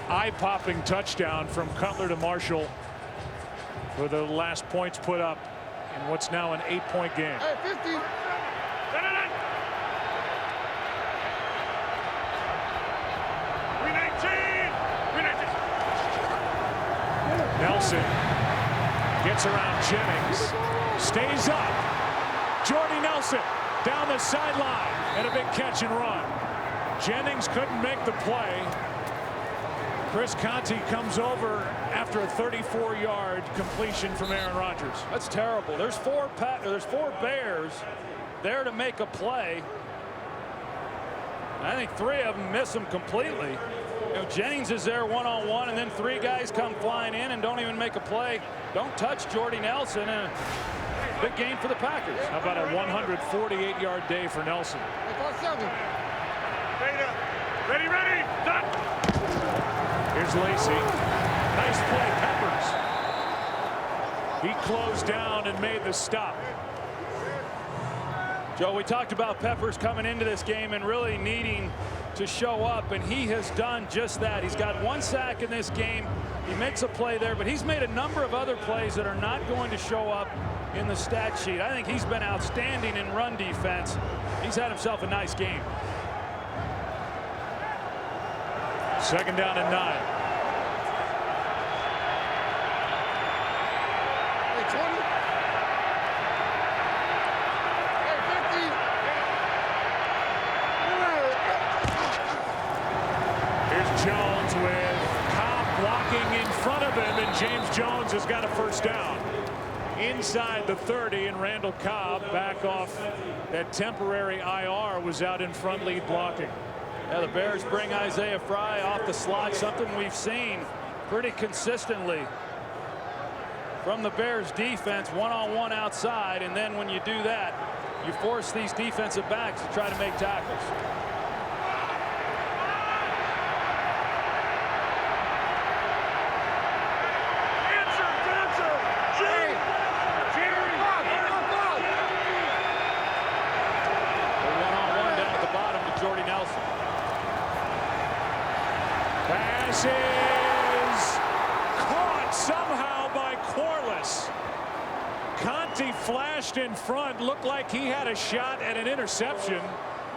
eye-popping touchdown from Cutler to Marshall for the last points put up in what's now an 8-point game. Hey, 50. Nelson gets around Jennings, stays up. Jordy Nelson down the sideline, and a big catch and run. Jennings couldn't make the play. Chris Conte comes over after a 34-yard completion from Aaron Rodgers. That's terrible. There's four Bears there to make a play. I think 3 of them miss them completely. You know, Jennings is there one-on-one, and then 3 guys come flying in and don't even make a play. Don't touch Jordy Nelson. And a big game for the Packers. How about a 148-yard day for Nelson? Ready, ready, done. Here's Lacey. Nice play, Peppers. He closed down and made the stop. Joe, we talked about Peppers coming into this game and really needing to show up, and he has done just that. He's got 1 sack in this game. He makes a play there, but he's made a number of other plays that are not going to show up in the stat sheet. I think he's been outstanding in run defense. He's had himself a nice game. 2nd down and 9. Hey, 20. Hey, 50. Here's Jones with Cobb blocking in front of him, and James Jones has got a 1st down. Inside the 30, and Randall Cobb back off that temporary IR, was out in front lead blocking. Yeah, the Bears bring Isaiah Fry off the slot, something we've seen pretty consistently from the Bears defense, one-on-one outside, and then when you do that, you force these defensive backs to try to make tackles. Jordy Nelson. Pass is caught somehow by Corliss. Conte flashed in front, looked like he had a shot at an interception,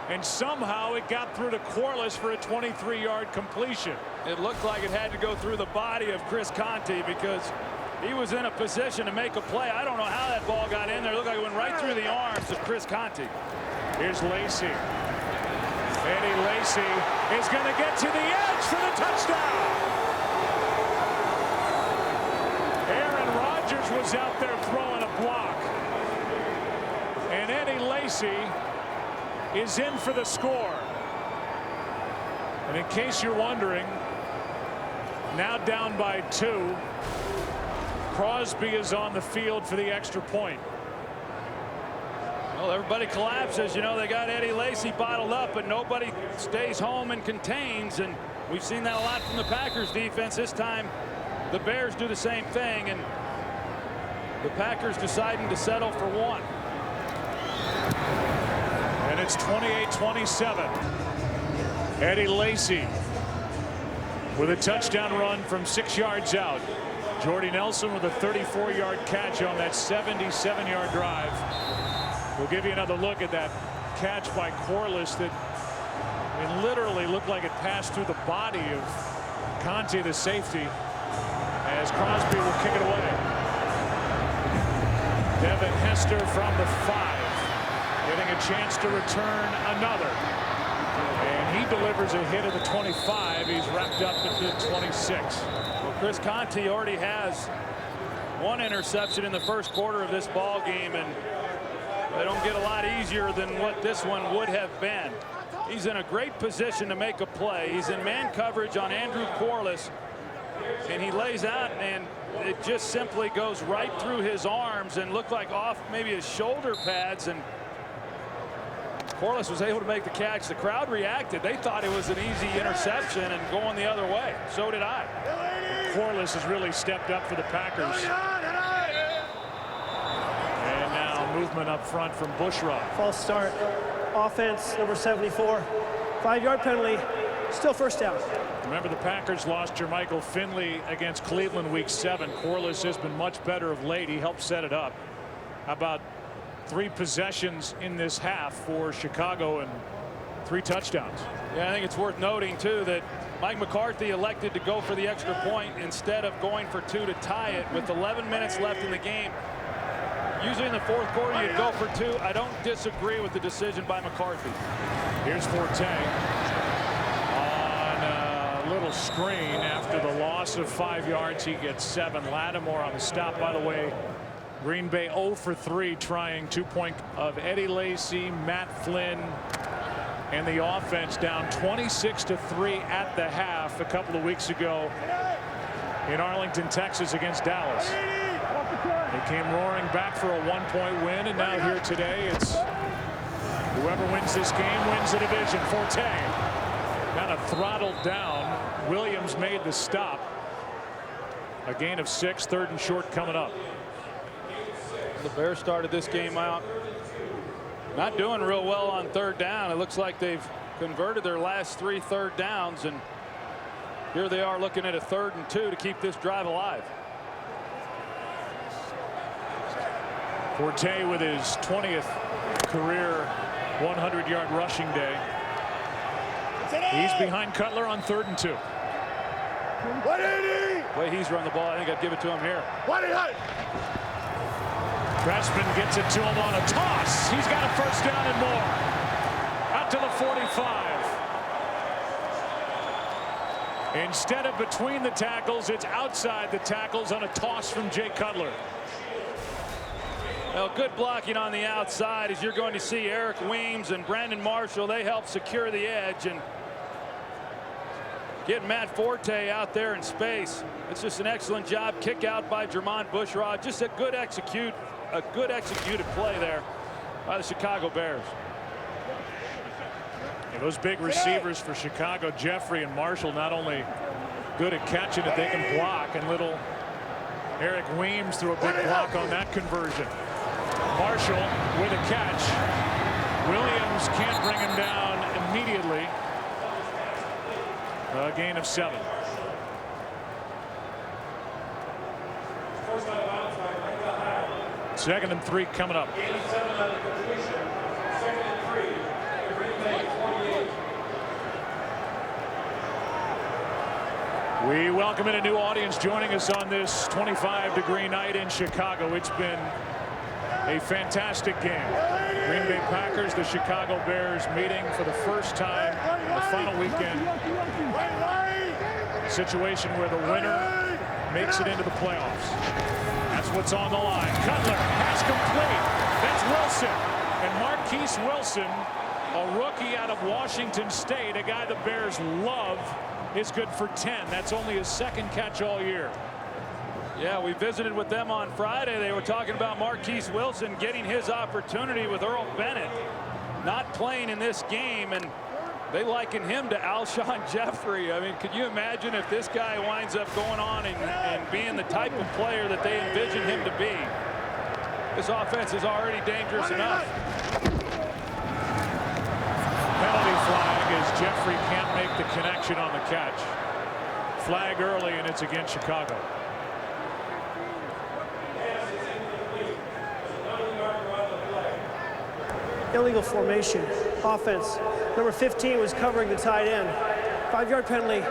and somehow it got through to Corliss for a 23-yard completion. It looked like it had to go through the body of Chris Conte because he was in a position to make a play. I don't know how that ball got in there. It looked like it went right through the arms of Chris Conte. Here's Lacey. Eddie Lacey is going to get to the edge for the touchdown. Aaron Rodgers was out there throwing a block. And Eddie Lacey is in for the score. And in case you're wondering, now down by 2. Crosby is on the field for the extra point. Well, everybody collapses. You know, they got Eddie Lacey bottled up, but nobody stays home and contains. And we've seen that a lot from the Packers defense. This time, the Bears do the same thing, and the Packers deciding to settle for 1. And it's 28-27. Eddie Lacey with a touchdown run from 6 yards out. Jordy Nelson with a 34-yard catch on that 77-yard drive. We'll give you another look at that catch by Corliss that literally looked like it passed through the body of Conte, the safety, as Crosby will kick it away. Devin Hester from the 5, getting a chance to return another. And he delivers a hit at the 25. He's wrapped up at the 26. Well, Chris Conte already has one interception in the first quarter of this ball game, and they don't get a lot easier than what this one would have been. He's in a great position to make a play. He's in man coverage on Andrew Corliss, and he lays out, and it just simply goes right through his arms and looked like off maybe his shoulder pads, and Corliss was able to make the catch. The crowd reacted. They thought it was an easy interception and going the other way. So did I. Corliss has really stepped up for the Packers. And now movement up front from Bushrod. False start. Offense, number 74. 5-yard penalty. Still first down. Remember, the Packers lost Jermichael Finley against Cleveland week 7. Corliss has been much better of late. He helped set it up. How about 3 possessions in this half for Chicago and 3 touchdowns? Yeah, I think it's worth noting, too, that Mike McCarthy elected to go for the extra point instead of going for 2 to tie it with 11 minutes left in the game. Usually in the fourth quarter, you'd go for 2. I don't disagree with the decision by McCarthy. Here's Forte on a little screen. After the loss of 5 yards, he gets 7. Lattimore on the stop. By the way, Green Bay 0 for 3 trying 2-point of Eddie Lacy, Matt Flynn, and the offense down 26-3 at the half a couple of weeks ago in Arlington, Texas against Dallas. They came roaring back for a 1-point win, and now here today it's whoever wins this game wins the division. Forte kind of throttled down. Williams made the stop. A gain of 6, 3rd and short coming up. The Bears started this game out not doing real well on 3rd down. It looks like they've converted their last 3 third downs, and here they are looking at a 3rd and 2 to keep this drive alive. Forte with his 20th career 100-yard rushing day. He's behind Cutler on 3rd and 2. 180. The way he's run the ball, I think I'd give it to him here. 180. Pressman gets it to him on a toss. He's got a first down and more. Out to the 45. Instead of between the tackles, it's outside the tackles on a toss from Jay Cutler. Well, good blocking on the outside, as you're going to see Eric Weems and Brandon Marshall. They help secure the edge and get Matt Forte out there in space. It's just an excellent job. Kick out by Jermon Bushrod. Just a good executed play there by the Chicago Bears. Yeah, those big receivers for Chicago, Jeffrey and Marshall, not only good at catching it, they can block. And little Eric Weems threw a big block on that conversion. Marshall with a catch. Williams can't bring him down immediately. A gain of 7. Second and 3 coming up. We welcome in a new audience joining us on this 25-degree night in Chicago. It's been a fantastic game. Green Bay Packers, the Chicago Bears meeting for the first time the final weekend. A situation where the winner makes it into the playoffs. That's what's on the line. Cutler, pass complete. That's Wilson. And Marquise Wilson, a rookie out of Washington State, a guy the Bears love, is good for 10. That's only his 2nd catch all year. Yeah, we visited with them on Friday. They were talking about Marquise Wilson getting his opportunity with Earl Bennett not playing in this game, and they liken him to Alshon Jeffrey. I mean, could you imagine if this guy winds up going on and being the type of player that they envision him to be? This offense is already dangerous enough. Penalty flag as Jeffrey can't make the connection on the catch. Flag early, and it's against Chicago. Illegal formation. Offense. Number 15 was covering the tight end. 5-yard penalty.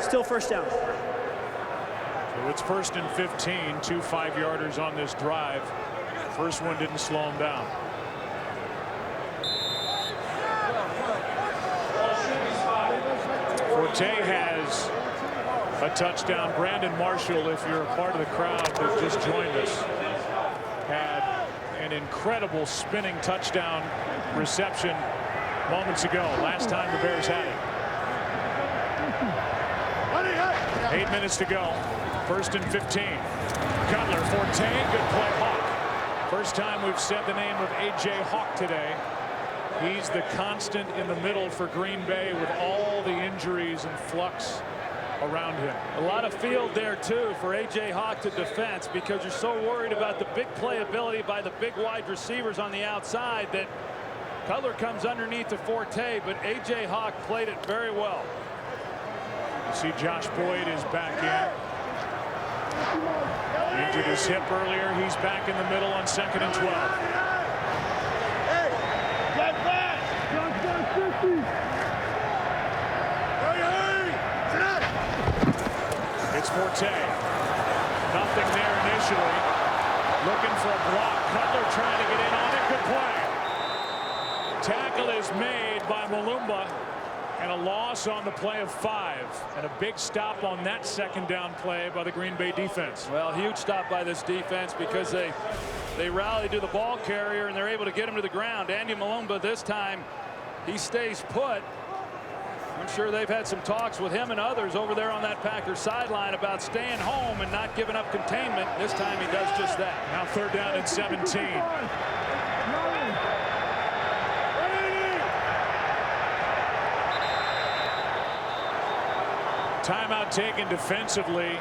Still first down. So it's 1st and 15. 2 5-yarders on this drive. First one didn't slow him down. Forte has a touchdown. Brandon Marshall, if you're a part of the crowd that just joined us, had an incredible spinning touchdown reception moments ago. Last time the Bears had it. 8 minutes to go. 1st and 15. Cutler, Forte, good play, Hawk. First time we've said the name of A.J. Hawk today. He's the constant in the middle for Green Bay with all the injuries and flux around him. A lot of field there too for A.J. Hawk to defense, because you're so worried about the big playability by the big wide receivers on the outside that Cutler comes underneath to Forte, but A.J. Hawk played it very well. You see Josh Boyd is back in. He injured his hip earlier. He's back in the middle on 2nd and 12. It's Forte. Nothing there initially. Looking for a block. Cutler trying to get in on it. Good play. Tackle is made by Malumba. And a loss on the play of 5. And a big stop on that 2nd down play by the Green Bay defense. Well, huge stop by this defense, because they rally to the ball carrier and they're able to get him to the ground. Andy Malumba this time, he stays put. I'm sure they've had some talks with him and others over there on that Packers sideline about staying home and not giving up containment. This time he does just that. Now 3rd down and 17. Timeout taken defensively.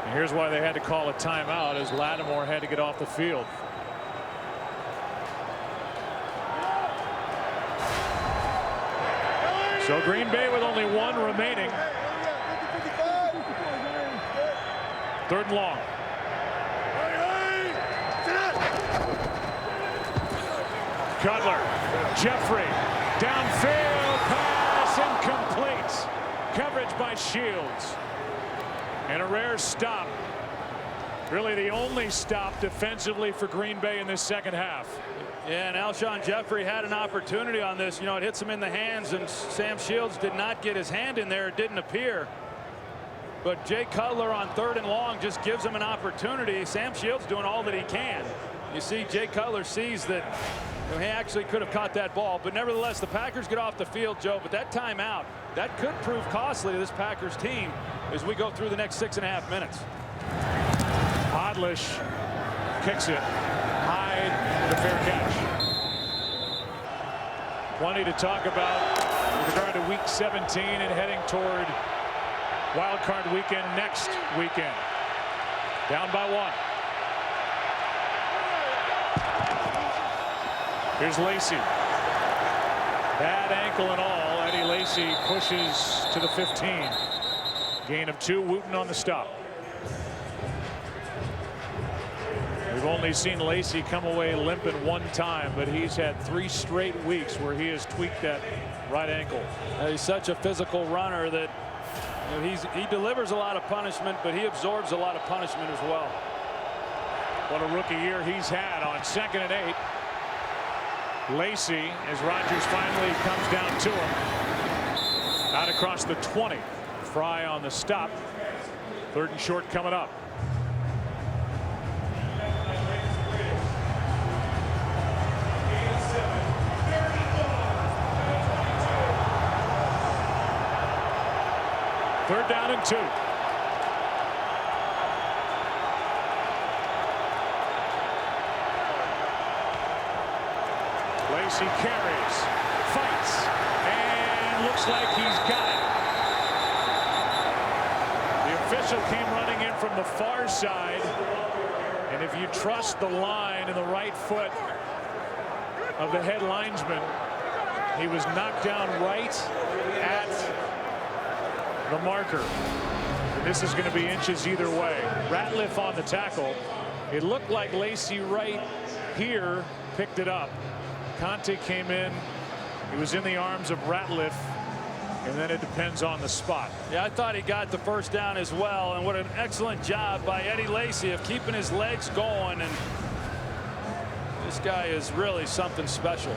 And here's why they had to call a timeout, as Lattimore had to get off the field. So Green Bay with only 1 remaining. 3rd and long. Cutler, Jeffrey, downfield, pass incomplete. Coverage by Shields. And a rare stop. Really the only stop defensively for Green Bay in this 2nd half. Yeah, and Alshon Jeffrey had an opportunity on this. You know, it hits him in the hands, and Sam Shields did not get his hand in there. It didn't appear. But Jay Cutler on 3rd and long just gives him an opportunity. Sam Shields doing all that he can. You see Jay Cutler sees that he actually could have caught that ball. But nevertheless, the Packers get off the field, Joe. But that timeout, that could prove costly to this Packers team as we go through the next 6.5 minutes. Hodlish kicks it. Hyde with a fair catch. Plenty to talk about with regard to Week 17 and heading toward Wild Card Weekend next weekend. Down by 1. Here's Lacy. Bad ankle and all. Eddie Lacy pushes to the 15. Gain of 2. Wooten on the stop. We've only seen Lacy come away limping 1 time, but he's had 3 straight weeks where he has tweaked that right ankle. He's such a physical runner that, you know, he delivers a lot of punishment, but he absorbs a lot of punishment as well. What a rookie year he's had on 2nd and 8. Lacy, as Rodgers finally comes down to him. Out across the 20. Fry on the stop. 3rd and short coming up. Third down and 2. Lacy carries, fights, and looks like he's got it. The official came running in from the far side, and if you trust the line in the right foot of the head linesman, he was knocked down right at the marker. And this is going to be inches either way. Ratliff on the tackle. It looked like Lacy right here picked it up. Conte came in. He was in the arms of Ratliff, and then it depends on the spot. Yeah, I thought he got the first down as well, and what an excellent job by Eddie Lacy of keeping his legs going. And this guy is really something special.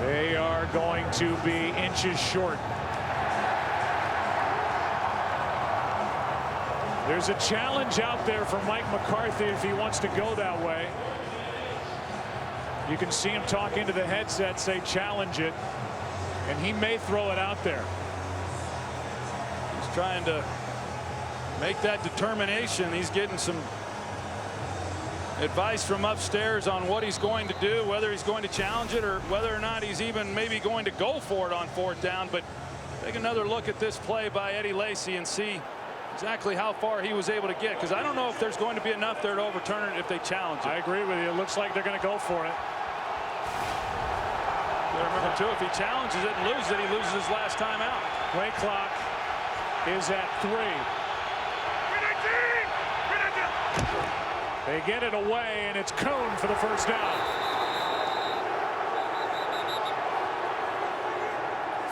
They are going to be inches short. There's a challenge out there for Mike McCarthy if he wants to go that way. You can see him talking to the headset, say challenge it, and he may throw it out there. He's trying to make that determination. He's getting some advice from upstairs on what he's going to do, whether he's going to challenge it or whether or not he's even maybe going to go for it on 4th down. But take another look at this play by Eddie Lacy and see exactly how far he was able to get, because I don't know if there's going to be enough there to overturn it if they challenge it. I agree with you. It looks like they're going to go for it. Remember too, if he challenges it and loses it, he loses his last time out. Play clock is at 3. They get it away, and it's Coon for the first down.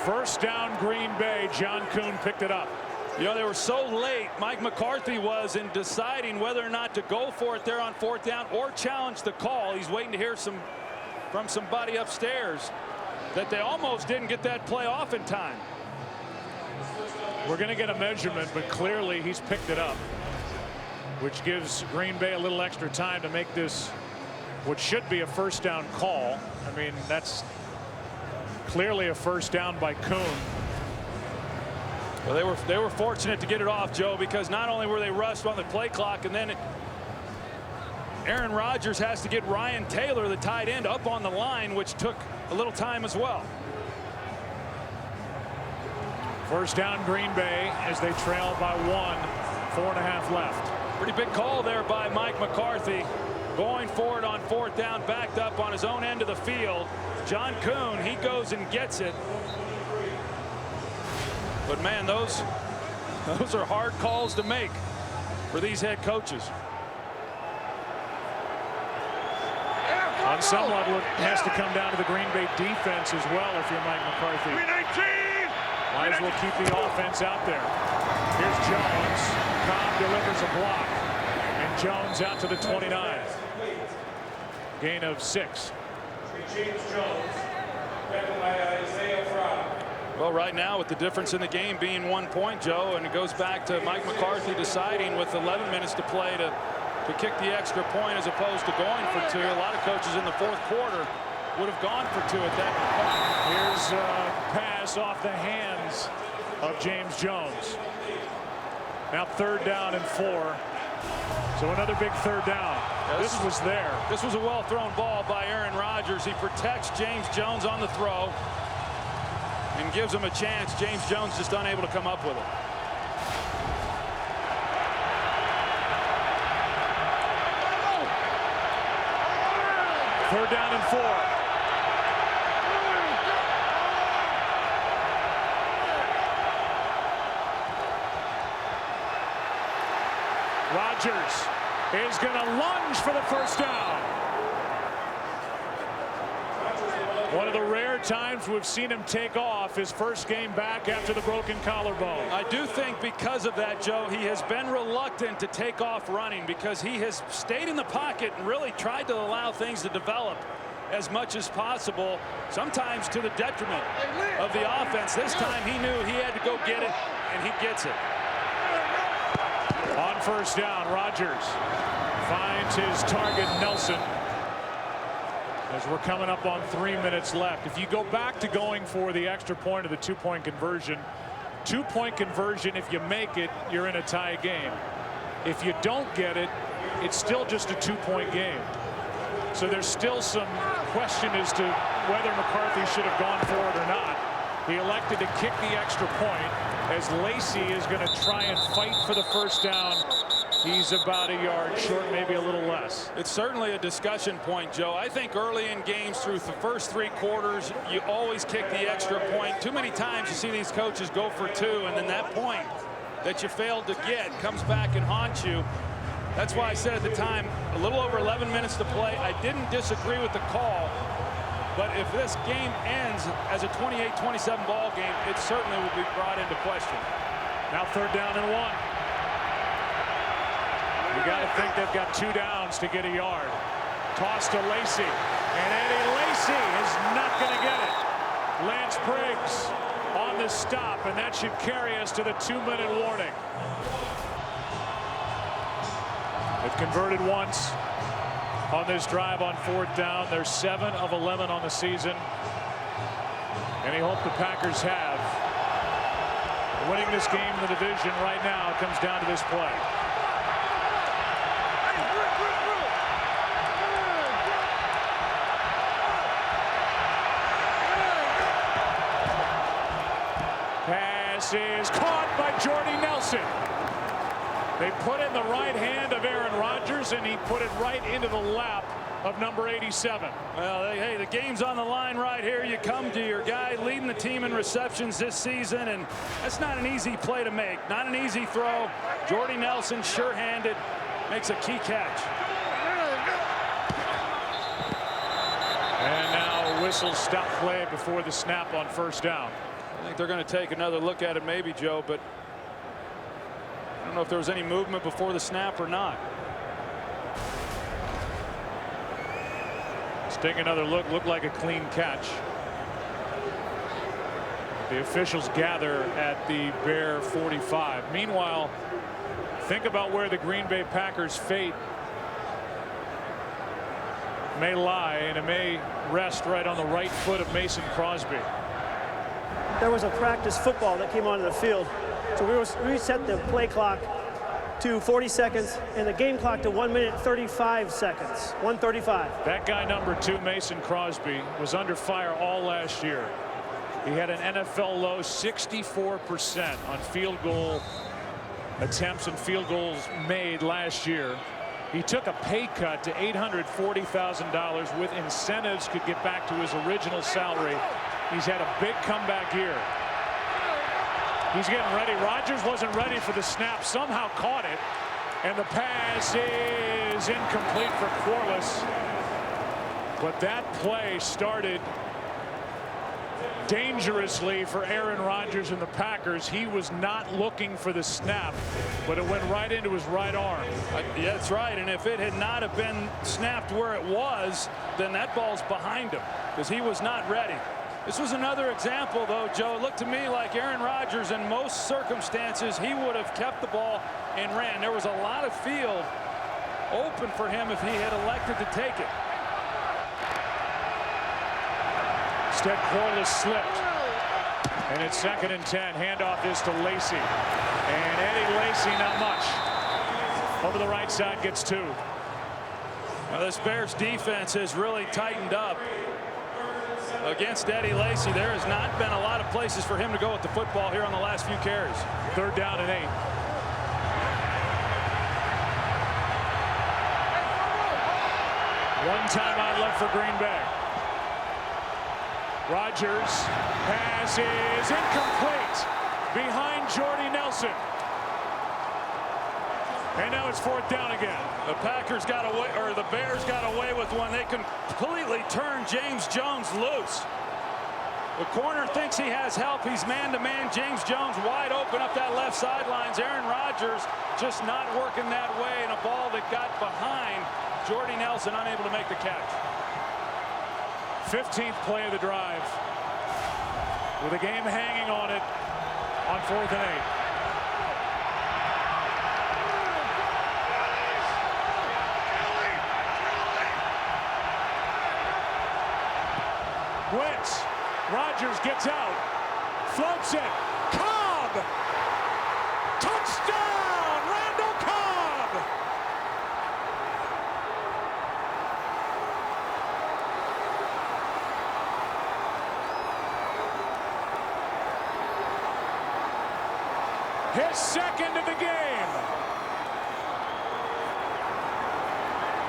First down, Green Bay. John Coon picked it up. You know, they were so late, Mike McCarthy was, in deciding whether or not to go for it there on 4th down or challenge the call. He's waiting to hear from somebody upstairs that they almost didn't get that play off in time. We're going to get a measurement, but clearly he's picked it up, which gives Green Bay a little extra time to make this what should be a first down call. I mean, that's clearly a first down by Coon. Well, they were fortunate to get it off, Joe, because not only were they rushed on the play clock, and then Aaron Rodgers has to get Ryan Taylor, the tight end, up on the line, which took a little time as well. First down, Green Bay, as they trail by 1, 4.5 left. Pretty big call there by Mike McCarthy, going for it on 4th down, backed up on his own end of the field. John Coon, he goes and gets it. But man, those are hard calls to make for these head coaches. On some level, it has to come down to the Green Bay defense as well if you're Mike McCarthy. Might as well keep the offense out there. Here's Jones. Cobb delivers a block, and Jones out to the 29. Gain of 6. Well, right now, with the difference in the game being 1 point, Joe, and it goes back to Mike McCarthy deciding with 11 minutes to play to kick the extra point as opposed to going for 2. A lot of coaches in the 4th quarter would have gone for 2 at that point. Here's a pass off the hands of James Jones. Now 3rd down and 4. So another big 3rd down. This was there. This was a well-thrown ball by Aaron Rodgers. He protects James Jones on the throw and gives him a chance. James Jones just unable to come up with it. Third down and 4. Rodgers is going to lunge for the first down. One of the rare times we've seen him take off his first game back after the broken collarbone. I do think because of that, Joe, he has been reluctant to take off running because he has stayed in the pocket and really tried to allow things to develop as much as possible, sometimes to the detriment of the offense. This time he knew he had to go get it, and he gets it. On first down, Rodgers finds his target, Nelson, as we're coming up on 3 minutes left. If you go back to going for the extra point or the 2-point conversion, 2-point conversion, if you make it, you're in a tie game. If you don't get it, it's still just a 2-point game. So there's still some question as to whether McCarthy should have gone for it or not. He elected to kick the extra point as Lacy is going to try and fight for the first down. He's about a yard short, maybe a little less. It's certainly a discussion point, Joe. I think early in games through the first 3 quarters, you always kick the extra point. Too many times you see these coaches go for 2, and then that point that you failed to get comes back and haunts you. That's why I said at the time, a little over 11 minutes to play. I didn't disagree with the call, but if this game ends as a 28-27 ball game, it certainly will be brought into question. Now 3rd down and 1. You got to think they've got 2 downs to get a yard. Toss to Lacy, and Eddie Lacy is not going to get it. the stop, and that should carry us to the 2-minute warning. They've converted once on this drive on 4th down. They're 7 of 11 on the season. Any hope the Packers have winning this game in the division right now comes down to this play. Pass is caught by Jordy Nelson. They put in the right hand of Aaron Rodgers, and he put it right into the lap of number 87. Well, hey, the game's on the line right here. You come to your guy leading the team in receptions this season, and that's not an easy play to make. Not an easy throw. Jordy Nelson, sure-handed, makes a key catch. And now a whistle stop play before the snap on 1st down. I think they're going to take another look at it maybe, Joe, but I don't know if there was any movement before the snap or not. Let's take another look. Looked like a clean catch. The officials gather at the Bear 45. Meanwhile, think about where the Green Bay Packers' fate may lie, and it may rest right on the right foot of Mason Crosby. There was a practice football that came onto the field. So we reset the play clock to 40 seconds and the game clock to 1 minute 35 seconds. 1:35. That guy number 2, Mason Crosby, was under fire all last year. He had an NFL low 64% on field goal attempts and field goals made last year. He took a pay cut to $840,000 with incentives, could get back to his original salary. He's had a big comeback year. He's getting ready. Rodgers wasn't ready for the snap, somehow caught it, and the pass is incomplete for Quarles. But that play started dangerously for Aaron Rodgers and the Packers. He was not looking for the snap, but it went right into his right arm. Yeah, that's right. And if it had not have been snapped where it was, then that ball's behind him because he was not ready. This was another example, though, Joe. It looked to me like Aaron Rodgers, in most circumstances, he would have kept the ball and ran. There was a lot of field open for him if he had elected to take it. Instead, Quarles slipped. And it's 2nd and 10. Handoff is to Lacy. And Eddie Lacy, not much. Over the right side, gets 2. Well, this Bears defense has really tightened up against Eddie Lacy. There has not been a lot of places for him to go with the football here on the last few carries. 3rd down and 8. One timeout left for Green Bay. Rodgers, pass is incomplete behind Jordy Nelson. And now it's 4th down again. The Packers got away, or the Bears got away with one. They completely turned James Jones loose. The corner thinks he has help. He's man-to-man. James Jones wide open up that left sidelines. Aaron Rodgers just not working that way, and a ball that got behind Jordy Nelson, unable to make the catch. 15th play of the drive, with a game hanging on it on 4th and 8. Blitz. Rodgers gets out, floats it. Cobb! Touchdown! Randall Cobb! His 2nd of the game.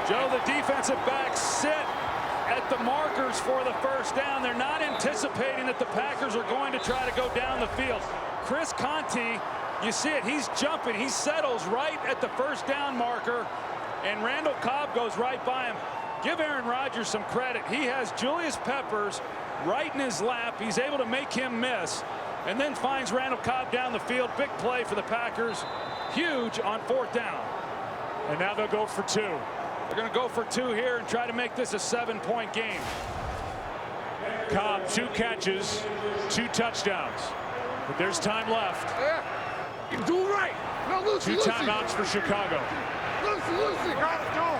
Joe, the defensive backs sit at the markers for the 1st down. They're not anticipating that the Packers are going to try to go down the field. Chris Conte, you see it, he's jumping. He settles right at the 1st down marker, and Randall Cobb goes right by him. Give Aaron Rodgers some credit. He has Julius Peppers right in his lap. He's able to make him miss, and then finds Randall Cobb down the field. Big play for the Packers. Huge on 4th down. And now they'll go for 2. They're going to go for 2 here and try to make this a 7-point game. Cobb, 2 catches, 2 touchdowns. But there's time left. Yeah. You do right. No, Lucy, 2 timeouts for Chicago. Lucy. Got it, go.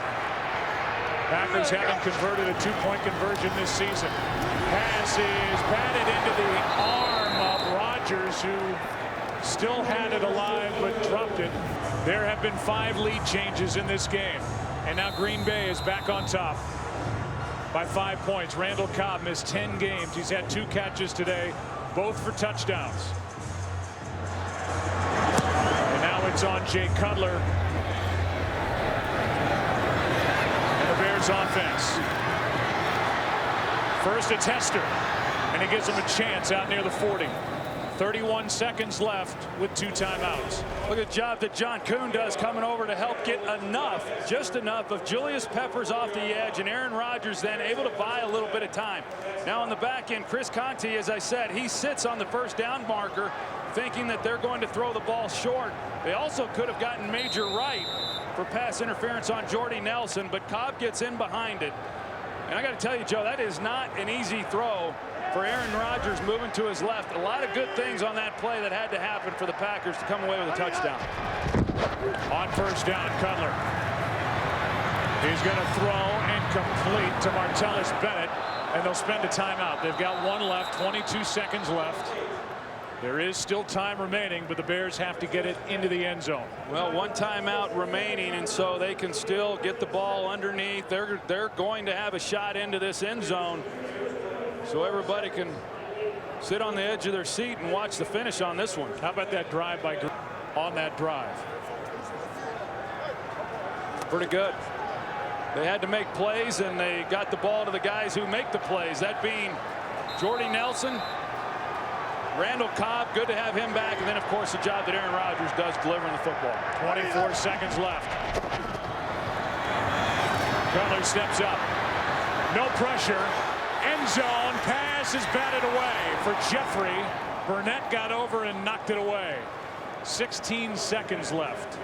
Packers haven't converted a 2-point conversion this season. Pass is batted into the arm of Rodgers, who still had it alive but dropped it. There have been 5 lead changes in this game. And now Green Bay is back on top by 5 points. Randall Cobb missed 10 games. He's had 2 catches today, both for touchdowns. And now it's on Jay Cutler and the Bears offense. First a tester, and he gives him a chance out near the 40. 31 seconds left with 2 timeouts. Look at the job that John Kuhn does coming over to help get enough, just enough of Julius Peppers off the edge, and Aaron Rodgers then able to buy a little bit of time. Now on the back end, Chris Conte, as I said, he sits on the first down marker thinking that they're going to throw the ball short. They also could have gotten Major Wright for pass interference on Jordy Nelson, but Cobb gets in behind it. And I got to tell you, Joe, that is not an easy throw for Aaron Rodgers moving to his left. A lot of good things on that play that had to happen for the Packers to come away with a touchdown. On first down, Cutler. He's going to throw incomplete to Martellus Bennett, and they'll spend a timeout. They've got 1 left, 22 seconds left. There is still time remaining, but the Bears have to get it into the end zone. Well, 1 timeout remaining, and so they can still get the ball underneath. They're going to have a shot into this end zone, so everybody can sit on the edge of their seat and watch the finish on this one. How about that drive by on that drive? Pretty good. They had to make plays, and they got the ball to the guys who make the plays, that being Jordy Nelson, Randall Cobb. Good to have him back, and then of course the job that Aaron Rodgers does delivering the football. 24 seconds left. Cutler steps up. No pressure. End zone pass is batted away for Jeffrey. Burnett got over and knocked it away. 16 seconds left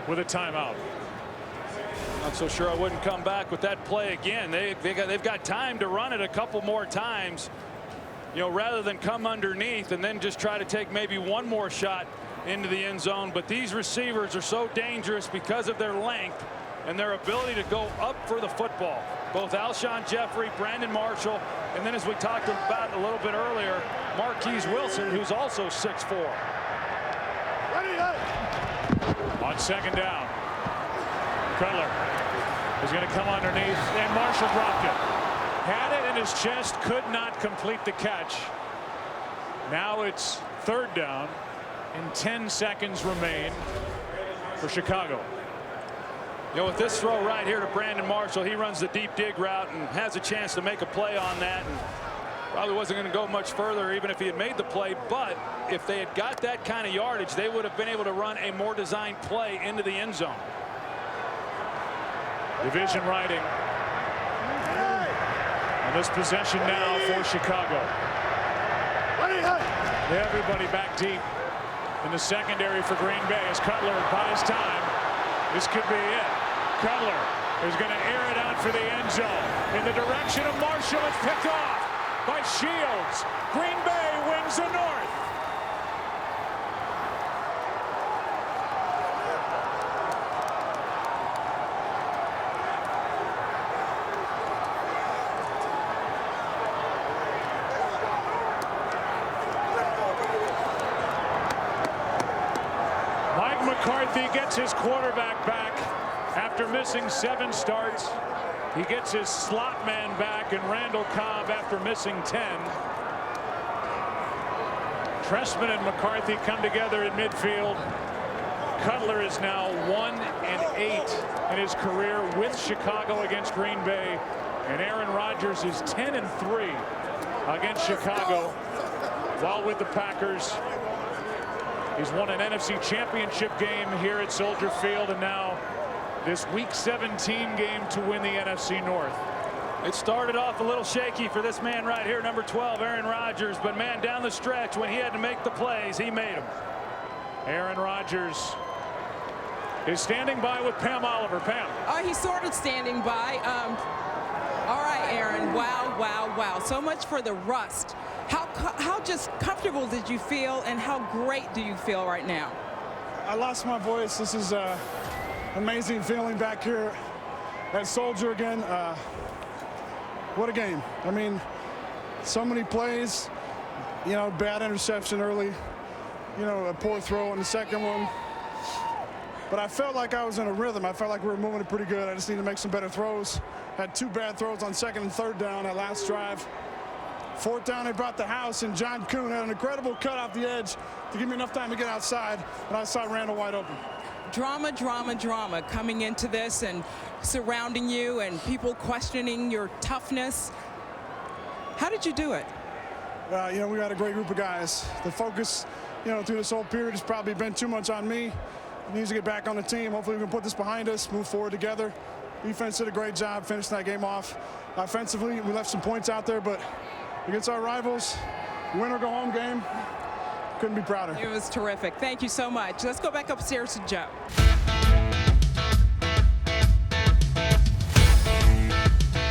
with a timeout. Not so sure I wouldn't come back with that play again. They've got time to run it a couple more times, you know, rather than come underneath and then just try to take maybe 1 more shot into the end zone. But these receivers are so dangerous because of their length and their ability to go up for the football. Both Alshon Jeffrey, Brandon Marshall, and then as we talked about a little bit earlier, Marquise Wilson, who's also 6'4". On second down, Cutler is going to come underneath, and Marshall dropped it. Had it in his chest, could not complete the catch. Now it's 3rd down, and 10 seconds remain for Chicago. You know, with this throw right here to Brandon Marshall, he runs the deep dig route and has a chance to make a play on that, and probably wasn't going to go much further even if he had made the play. But if they had got that kind of yardage, they would have been able to run a more designed play into the end zone. Division riding on this possession now for Chicago. Everybody back deep in the secondary for Green Bay as Cutler buys time. This could be it. Cutler is going to air it out for the end zone in the direction of Marshall. It's picked off by Shields. Green Bay wins the North. McCarthy gets his quarterback back after missing 7 starts. He gets his slot man back and Randall Cobb after missing 10. Trestman and McCarthy come together in midfield. Cutler is now 1-8 in his career with Chicago against Green Bay, and Aaron Rodgers is 10-3 against Chicago while with the Packers. He's won an NFC Championship game here at Soldier Field, and now this Week 17 game to win the NFC North. It started off a little shaky for this man right here, number 12, Aaron Rodgers, but man, down the stretch when he had to make the plays, he made them. Aaron Rodgers is standing by with Pam Oliver. Pam. He's sort of standing by. All right, Aaron. Wow, wow, wow. So much for the rust How just comfortable did you feel, and how great do you feel right now? I lost my voice. This is an amazing feeling back here at Soldier again. What a game. I mean, so many plays, you know, bad interception early, you know, a poor throw in the second one. But I felt like I was in a rhythm. I felt like we were moving it pretty good. I just need to make some better throws. Had 2 bad throws on 2nd and 3rd down that last drive. 4th down, they brought the house, and John Kuhn had an incredible cut off the edge to give me enough time to get outside, and I saw Randall wide open. Drama, drama, drama coming into this and surrounding you, and people questioning your toughness. How did you do it? You know, we got a great group of guys. The focus, you know, through this whole period has probably been too much on me. It needs to get back on the team. Hopefully we can put this behind us, move forward together. Defense did a great job finishing that game off. Offensively, we left some points out there, but against our rivals, win or go home game, couldn't be prouder. It was terrific. Thank you so much. Let's go back upstairs to Joe.